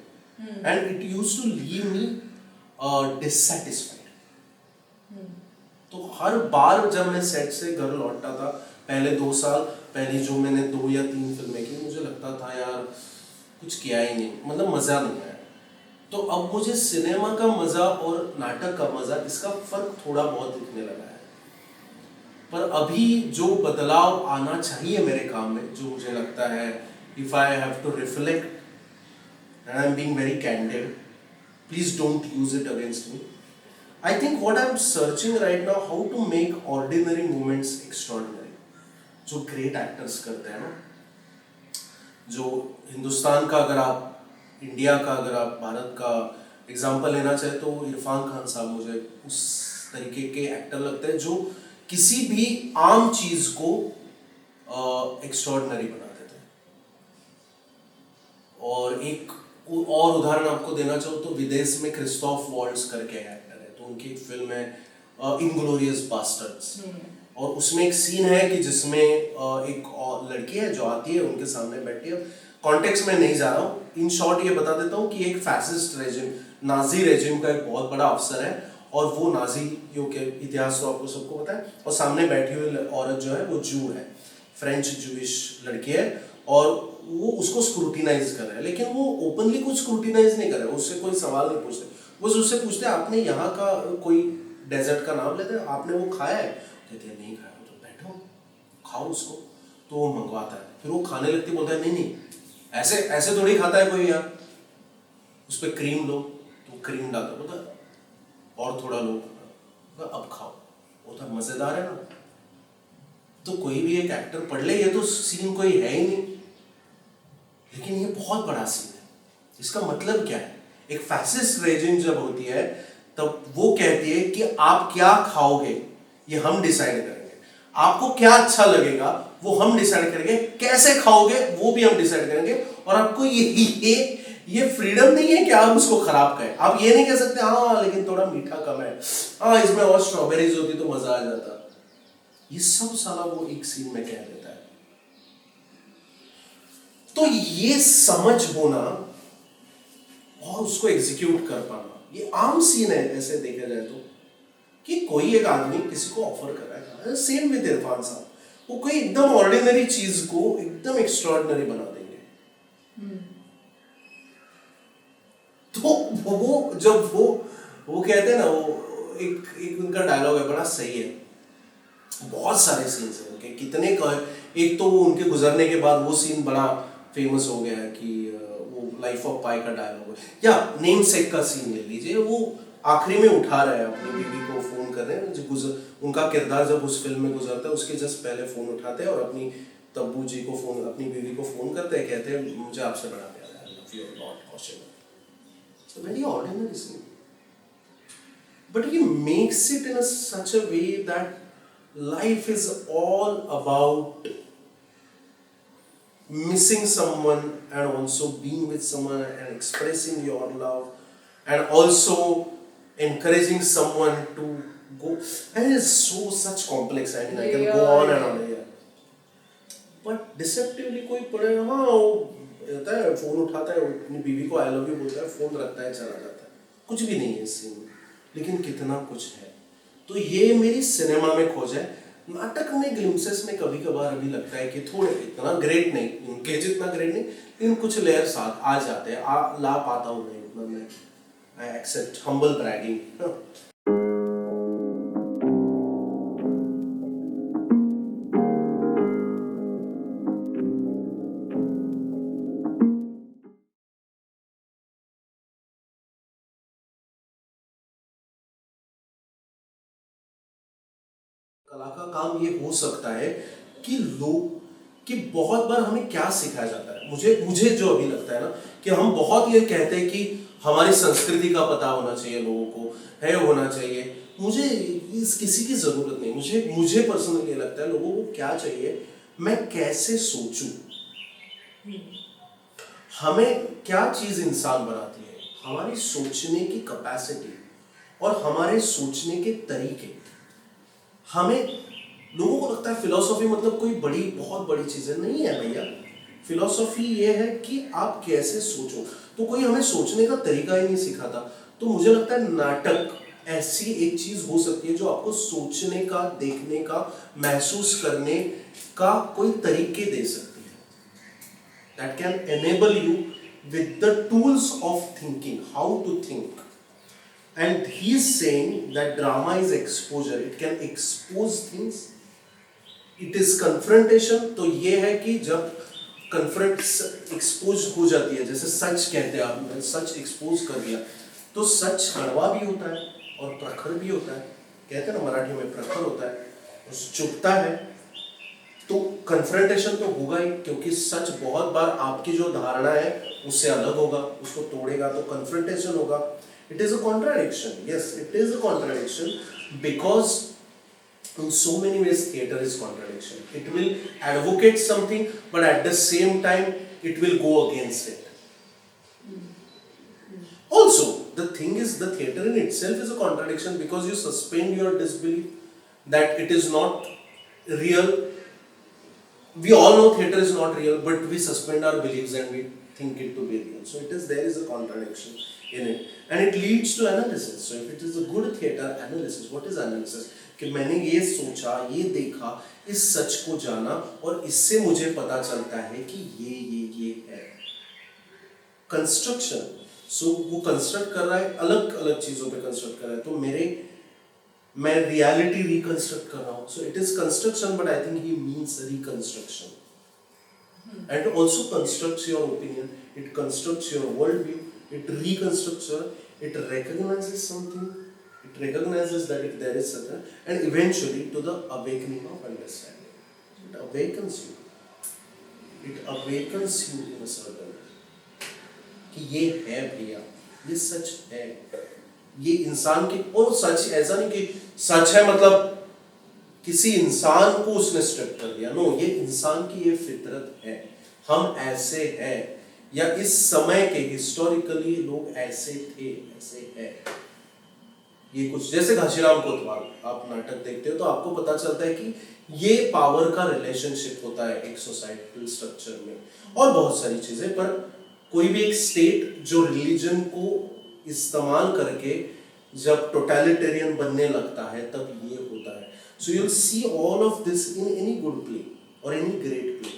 and it used to leave me dissatisfied. तो हर बार जब मैं सेट से घर लौटता था, पहले 2 साल पहले जो मैंने 2 या 3 फिल्में की, मुझे लगता था यार कुछ किया ही नहीं, मतलब मज़ा नहीं आया। तो अब मुझे सिनेमा का मज़ा और नाटक का मज़ा, इसका फ़र्क थोड़ा बहुत दिखने लगा है। पर अभी जो बदलाव आना चाहिए मेरे काम में, जो मुझे लगता है, if I have to reflect, and I'm being very candid, please don't use it against me. I think what I'm searching right now, how to make ordinary moments extraordinary. जो great actors करते हैं ना, जो हिंदुस्तान का, अगर आप India का, अगर आप भारत का एग्जाम्पल लेना चाहे तो इरफान खान साहब मुझे उस तरीके के एक्टर लगते हैं जो किसी भी आम चीज को एक्स्ट्राऑर्डिनरी बनाते थे। और एक और उदाहरण आपको देना चाहूँ तो विदेश में क्रिस्टोफ वॉल्ट्ज करके एक्टर है, तो उनकी एक फिल्म है इनग्लोरियस बास्टर्ड्स, और उसमें एक सीन है कि जिसमें एक लड़की है जो आती है, उनके सामने बैठी है, कॉन्टेक्स्ट में नहीं जा रहा हूँ, इन शॉर्ट ये बता देता हूँ कि एक फैसिस्ट रेजिम, नाजी रेजिम का एक बहुत बड़ा अफसर है, और वो नाजियों के इतिहास तो आपको सबको पता है, और सामने बैठी हुई औरत जो है वो जू है, फ्रेंच जूइश लड़की है, और वो उसको स्क्रूटिनाइज कर रहा है, लेकिन वो ओपनली कुछ स्क्रूटिनाइज नहीं कर रहा है, उससे कोई सवाल नहीं पूछते, बस उससे पूछते आपने यहाँ का कोई डेजर्ट का नाम लेते हैं, आपने वो खाया है, कहते हैं नहीं खाया, तो बैठो खाओ उसको, तो वो मंगवाता है, फिर वो खाने लगती, बोलता है नहीं नहीं ऐसे ऐसे थोड़ी खाता है कोई यहाँ, उस पर क्रीम लो, तो क्रीम डालता, बोलता और थोड़ा लो, अब खाओ, बोलता मजेदार है ना। तो कोई भी एक एक्टर पढ़ ले, ये तो सीन कोई है ही नहीं, लेकिन ये बहुत बड़ा सीन है। इसका मतलब क्या है, एक फैसिस्ट रेजिम जब होती है तब वो कहती है कि आप क्या खाओगे ये हम डिसाइड करेंगे, आपको क्या अच्छा लगेगा वो हम डिसाइड करेंगे, कैसे खाओगे वो भी हम डिसाइड करेंगे, और आपको ये फ्रीडम नहीं है कि आप उसको खराब करें। आप ये नहीं कह सकते हाँ लेकिन थोड़ा मीठा कम है, हाँ इसमें और स्ट्रॉबेरीज होती तो मजा आ जाता, ये सब साला वो एक सीन में कह देता है। तो ये समझ होना और उसको एग्जीक्यूट कर पाना, ये आम सीन है ऐसे देखा जाए तो, कि कोई एक आदमी किसी को ऑफर कर रहा है, सेम विद इरफान साहब, वो कोई एकदम ऑर्डिनरी चीज को एकदम एक्स्ट्राऑर्डिनरी बना देंगे। तो वो जब वो कहते हैं ना, वो एक उनका डायलॉग है बड़ा सही है, बहुत सारे सीन्स हैं उनके, कितने का है, एक तो वो उनके गुजरने के बाद वो सीन बड़ा फेमस हो गया है कि वो लाइफ ऑफ पाई का डायलॉग है, या नेम सेक का सीन ले लीजिए, वो आखिरी में उठा रहे हैं अपनी बीवी को, फोन कर रहे हैं, उनका किरदार जब उस फिल्म में गुजरता है उसके जस्ट पहले फोन उठाते हैं और अपनी तब्बू जी को फोन, अपनी बीवी को फोन करते हैं, कहते हैं मुझे आपसे बड़ा प्यार है, I love you a lot Kaushik. So very ordinary scene, but he makes it in such a way that life is all about missing someone and also being with someone and expressing your love and also encouraging someone to go, and it's such complex, I mean I can go on and on here, but deceptively कोई पढ़े हाँ वो रहता है, phone उठाता है, अपनी बीवी को आई लव यू बोलता है, फोन रखता है, चला जाता है, कुछ भी नहीं है इस सीन में, लेकिन कितना कुछ है। तो ये मेरी सिनेमा में खोज है। नाटक में ग्लिम्सेस में कभी कभार अभी लगता है कि थोड़े इतना ग्रेट नहीं, उनके जितना ग्रेट नहीं, लेकिन कुछ लेयर्स आ जाते हैं, ला पाता हूँ मैं उतना, मैं आई एक्सेप्ट हम्बल ब्रैगिंग। कला का काम ये हो सकता है कि लोग, कि बहुत बार हमें क्या सिखाया जाता है, मुझे जो अभी लगता है ना कि हम बहुत ये कहते हैं कि हमारी संस्कृति का पता होना चाहिए लोगों को, है होना चाहिए, मुझे इस किसी की जरूरत नहीं, मुझे पर्सनली लगता है लोगों को क्या चाहिए, मैं कैसे सोचूं, हमें क्या चीज इंसान बनाती है, हमारी सोचने की कैपेसिटी और हमारे सोचने के तरीके। हमें लोगों को लगता है फिलॉसफी मतलब कोई बहुत बड़ी चीज है, नहीं है भैया, फिलॉसफी ये है कि आप कैसे सोचो, तो कोई हमें सोचने का तरीका ही नहीं सिखाता, तो मुझे लगता है नाटक ऐसी एक चीज हो सकती है जो आपको सोचने का, देखने का, महसूस करने का कोई तरीके दे सकती है, that can enable you with the tools of thinking, how to think. And he is saying that drama is exposure, it can expose things, it is confrontation। तो ये है कि जब कन्फ्रंट एक्सपोज हो जाती है, जैसे सच कहते हैं, आपने सच एक्सपोज कर दिया, तो सच कड़वा भी होता है और प्रखर भी होता है, कहते हैं ना मराठी में प्रखर होता है और चुभता है, तो कन्फ्रंटेशन तो होगा ही, क्योंकि सच बहुत बार आपकी जो धारणा है उससे अलग होगा, उसको तोड़ेगा, तो कन्फ्रंटेशन होगा। It is a contradiction. Yes, it is a contradiction because in so many ways theater is contradiction. It will advocate something, but at the same time it will go against it. Also, the thing is, the theater in itself is a contradiction because you suspend your disbelief that it is not real, we all know theater is not real, but we suspend our beliefs and we think it to be real. So there is a contradiction in it, and it leads to analysis. So if it is a good theater analysis, what is analysis? कि मैंने ये सोचा, ये देखा, इस सच को जाना, और इससे मुझे पता चलता है कि ये है कंस्ट्रक्शन. सो वो कंस्ट्रक्ट कर रहा है, अलग अलग चीजों पे कंस्ट्रक्ट कर रहा है, तो मैं रियलिटी रिकंस्ट्रक्ट कर रहा हूँ. So it is construction, but I think he means reconstruction. And it also constructs your opinion, it constructs your worldview, it reconstructs your, it recognizes something, it recognizes that if there is such a, and eventually to the awakening of understanding. It awakens you in a certain way कि ये है भैया, ये सच है, ये इंसान की, और सच ऐसा नहीं कि सच है मतलब किसी इंसान को उसने स्ट्रिप कर दिया. नो, ये इंसान की ये फितरत है, हम ऐसे हैं, या इस समय के हिस्टोरिकली लोग ऐसे थे, ऐसे हैं. ये कुछ जैसे घाशीराम कोतवाल, आप नाटक देखते हो तो आपको पता चलता है कि ये पावर का रिलेशनशिप होता है एक सोसाइटल स्ट्रक्चर में, और बहुत सारी चीजें. पर कोई भी एक स्टेट जो रिलीजन को इस्तेमाल करके जब टोटलिटेरियन बनने लगता है, तब ये होता है. So you'll see all of this in any good play or any great play.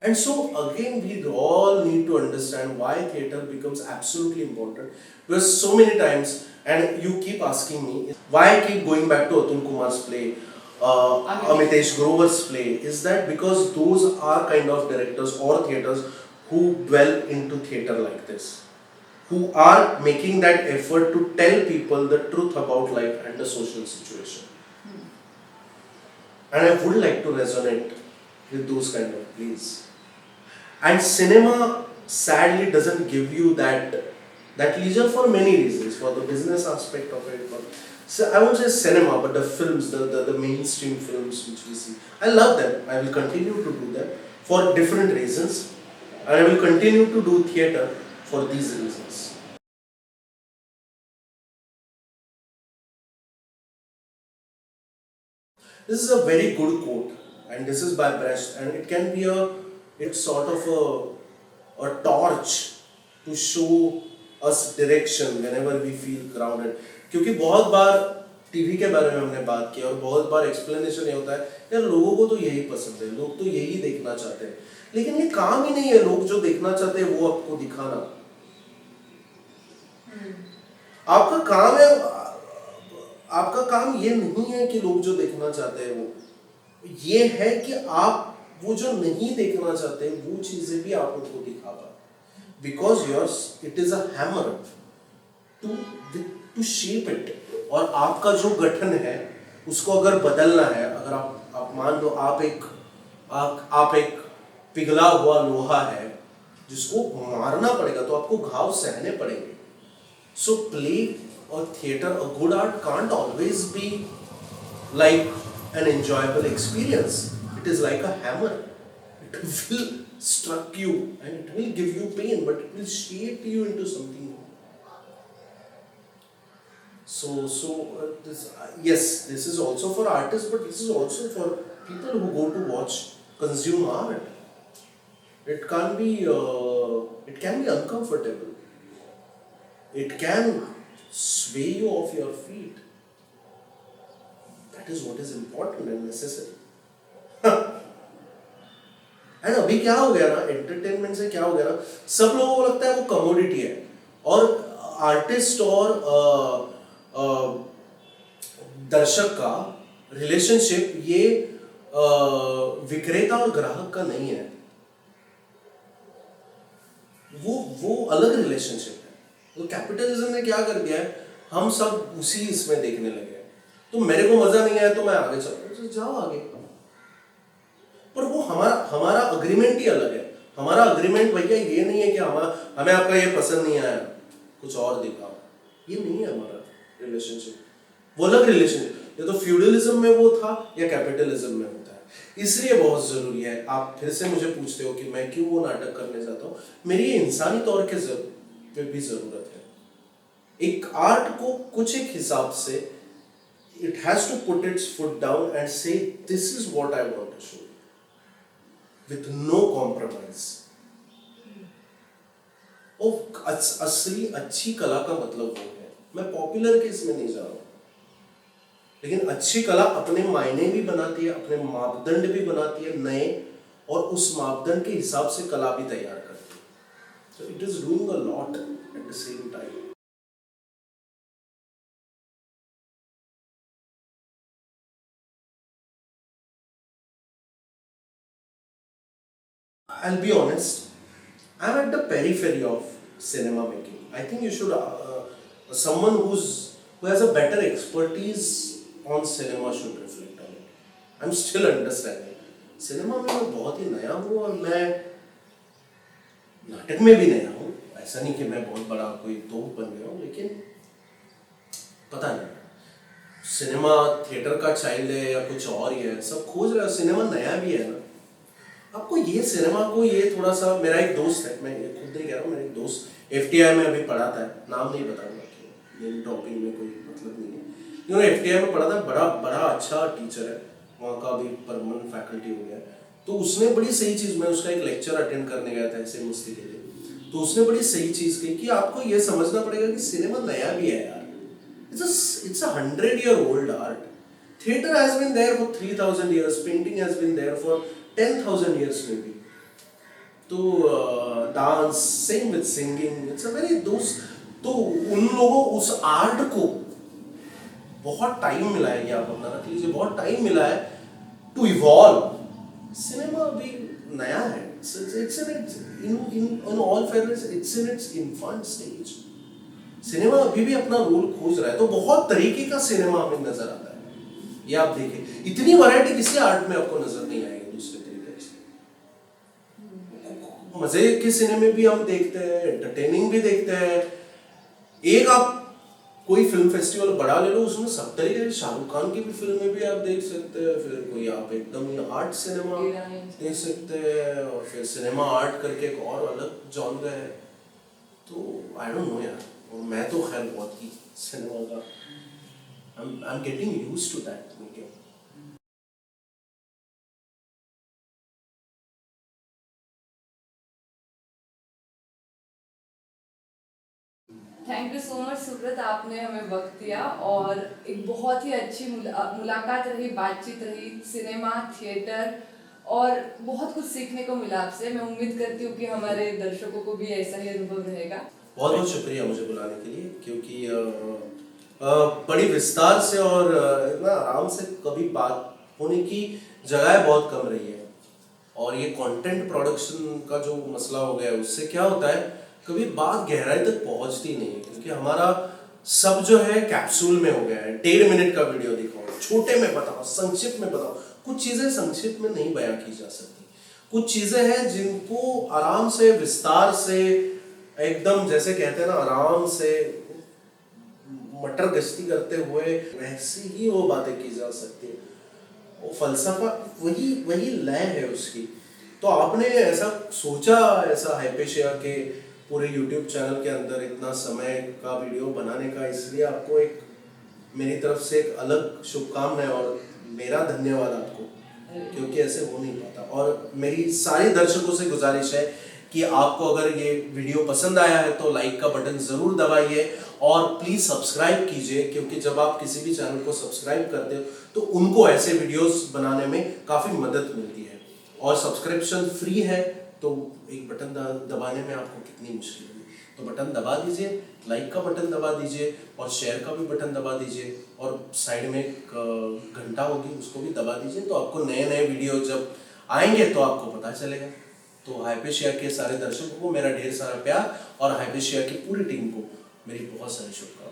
And so again, we all need to understand why theatre becomes absolutely important. Because so many times, and you keep asking me, why I keep going back to Atul Kumar's play, Amitesh Grover's play, is that because those are kind of directors or theatres who dwell into theatre like this, who are making that effort to tell people the truth about life and the social situation. And I would like to resonate with those kind of plays. And cinema sadly doesn't give you that leisure for many reasons, for the business aspect of it. So I won't say cinema, but the films, the mainstream films which we see, I love them. I will continue to do them for different reasons. And I will continue to do theatre for these reasons. This is a very good quote, and this is by Brecht, and it can be it's sort of a torch to show us direction whenever we feel crowded. क्योंकि बहुत बार TV के बारे में हमने बात की और बहुत बार एक्सप्लेनेशन ये होता है यार लोगों को तो यही पसंद है, लोग तो यही देखना चाहते हैं, लेकिन ये काम ही नहीं है लोग जो देखना चाहते हैं वो आपको दिखाना. आपका काम है, आपका काम ये नहीं है कि लोग जो देखना चाहते हैं वो ये है कि आप वो जो नहीं देखना चाहते वो चीजें भी आप उनको दिखा पाए. Because yours it is a hammer to shape it. और आपका जो गठन है उसको अगर बदलना है, अगर आप मान लो आप एक पिघला हुआ लोहा है जिसको मारना पड़ेगा तो आपको घाव सहने पड़ेंगे. सो प्ले और theatre, a good art can't always be like an enjoyable experience. It is like a hammer. It will struck you and it will give you pain, but it will shape you into something new. Yes, this is also for artists, but this is also for people who go to watch, consume art. It can be uncomfortable. It can sway you off your feet. That is what is important and necessary. And अभी क्या हो गया ना, entertainment से क्या हो गया ना, सब लोगों को लगता है वो कमोडिटी है, और आर्टिस्ट और दर्शक का रिलेशनशिप ये विक्रेता और ग्राहक का नहीं है, वो अलग रिलेशनशिप है. तो कैपिटलिज्म ने क्या कर दिया है, हम सब उसी इसमें देखने लगे हैं. तो मेरे को मजा नहीं आया तो मैं आगे चल रहा हूँ, जाओ आगे. पर वो हमारा अग्रीमेंट ही अलग है. हमारा अग्रीमेंट भैया ये नहीं है कि हमें आपका ये पसंद नहीं आया कुछ और दिखाओ, ये नहीं है हमारा रिलेशनशिप. वो अलग रिलेशनशिप, ये तो फ्यूडलिज्म में वो था या कैपिटलिज्म में होता है. इसलिए बहुत जरूरी है. आप फिर से मुझे पूछते हो कि मैं क्यों वो नाटक करने जाता हूँ, मेरी इंसानी तौर के भी जरूरत है. एक आर्ट को कुछ एक हिसाब से it has to put its foot down and say this is what I want to show with no compromise. और असली अच्छी कला का मतलब वो है, मैं पॉपुलर के इसमें नहीं जा रहा हूं, लेकिन अच्छी कला अपने मायने भी बनाती है, अपने मापदंड भी बनाती है नए, और उस मापदंड के हिसाब से कला भी तैयार करती है. So it is doing a lot at the same time. I'll be honest, I'm at the periphery of cinema making. I think you should, someone who has a better expertise on cinema should reflect on it. I'm still understanding. Cinema में मैं बहुत ही नया हूँ, और मैं नाटक में भी नया हूँ. ऐसा नहीं कि मैं बहुत बड़ा कोई तोप बन गया हूँ, लेकिन पता नहीं, सिनेमा थिएटर का चाइल्ड है या कुछ और ही है, सब खोज रहा है. सिनेमा नया भी है ना. आपको ये सिनेमा को ये थोड़ा सा, मेरा एक दोस्त है, मैं ये खुद नहीं कह रहा हूँ, मेरा एक दोस्त FTI में अभी पढ़ाता है, नाम नहीं बताऊंगा, नेम ड्रॉपिंग में कोई मतलब नहीं है, उन्होंने FTI में पढ़ा था, बड़ा अच्छा टीचर है, वहाँ का अभी परमानेंट फैकल्टी हो गया है. तो उसने बड़ी सही चीज़, मैं उसका एक लेक्चर अटेंड करने गया था ऐसे मस्ती के लिए, तो उसने बड़ी सही चीज़ कही कि आपको ये समझना पड़ेगा कि सिनेमा नया भी है यार. It's a 100-year-old art. Theater has been there for 3,000 years. Painting has been there for 10,000 years maybe. तो dance, same with singing, it's a very तो उन लोगों उस आर्ट को बहुत टाइम मिला है, आप अपना रख लीजिए, बहुत टाइम मिला है टू इवॉल्व. सिनेमा अभी नया है. in all fairness, it's in its infant stage. Cinema अभी भी अपना रोल खोज रहा है. तो बहुत तरीके का सिनेमा हमें नजर आता है, ये आप देखिए. इतनी वैरायटी किसी आर्ट में आपको नजर नहीं आएगी दूसरे तरीके से. मजे के सिनेमे भी हम देखते हैं, एंटरटेनिंग भी देखते हैं. एक आप कोई फिल्म फेस्टिवल बड़ा ले लो, उसमें सब तरीके के, शाहरुख खान की भी फिल्में भी आप देख सकते हैं, फिर कोई आप एकदम आर्ट सिनेमा देख सकते हैं, और फिर सिनेमा आर्ट करके एक और अलग जॉनर है. तो आई डोंट नो यार, और मैं तो खैर बहुत ही सिनेमा का I'm getting used to that medium. Thank you so much Subrat, आपने हमें वक्त दिया, और एक बहुत ही अच्छी मुलाकात रही, बातचीत रही, सिनेमा, थिएटर, और बहुत कुछ सीखने को मिला आपसे. मैं उम्मीद करती हूँ कि हमारे दर्शकों को भी ऐसा ही अनुभव रहेगा. बहुत बहुत शुक्रिया मुझे बुलाने के लिए, क्योंकि बड़ी विस्तार से और इतना आराम से कभी बात होने की जगह बहुत कम रही है. और ये कंटेंट प्रोडक्शन का जो मसला हो गया है, उससे क्या होता है, कभी बात गहराई तक पहुंचती नहीं है, क्योंकि हमारा सब जो है कैप्सूल में हो गया है. 1.5 मिनट का वीडियो दिखाओ, छोटे में बताओ, संक्षिप्त में बताओ. कुछ चीजें संक्षिप्त में नहीं बयां की जा सकती. कुछ चीजें हैं जिनको आराम से, विस्तार से, एकदम जैसे कहते हैं ना, आराम से मटर गश्ती करते हुए वैसे ही वो बातें की जा सकती है. वो फलसफा वही लय है उसकी. तो आपने ऐसा सोचा, ऐसा हाइपेशिया के पूरे YouTube चैनल के अंदर इतना समय का वीडियो बनाने का, इसलिए आपको एक मेरी तरफ से एक अलग शुभकामनाएं और मेरा धन्यवाद आपको, क्योंकि ऐसे हो नहीं पाता. और मेरी सारे दर्शकों से गुजारिश है कि आपको अगर ये वीडियो पसंद आया है तो लाइक का बटन ज़रूर दबाइए, और प्लीज़ सब्सक्राइब कीजिए, क्योंकि जब आप किसी भी चैनल को सब्सक्राइब करते हो तो उनको ऐसे वीडियोस बनाने में काफ़ी मदद मिलती है. और सब्सक्रिप्शन फ्री है, तो एक बटन दबाने में आपको कितनी मुश्किल होगी. तो बटन दबा दीजिए, लाइक का बटन दबा दीजिए, और शेयर का भी बटन दबा दीजिए, और साइड में एक घंटा होगी, उसको भी दबा दीजिए. तो आपको नए नए वीडियो जब आएंगे तो आपको पता चलेगा. तो हाइपेशिया के सारे दर्शकों को मेरा ढेर सारा प्यार, और हाइपेशिया की पूरी टीम को मेरी बहुत सारी शुभकामनाएं.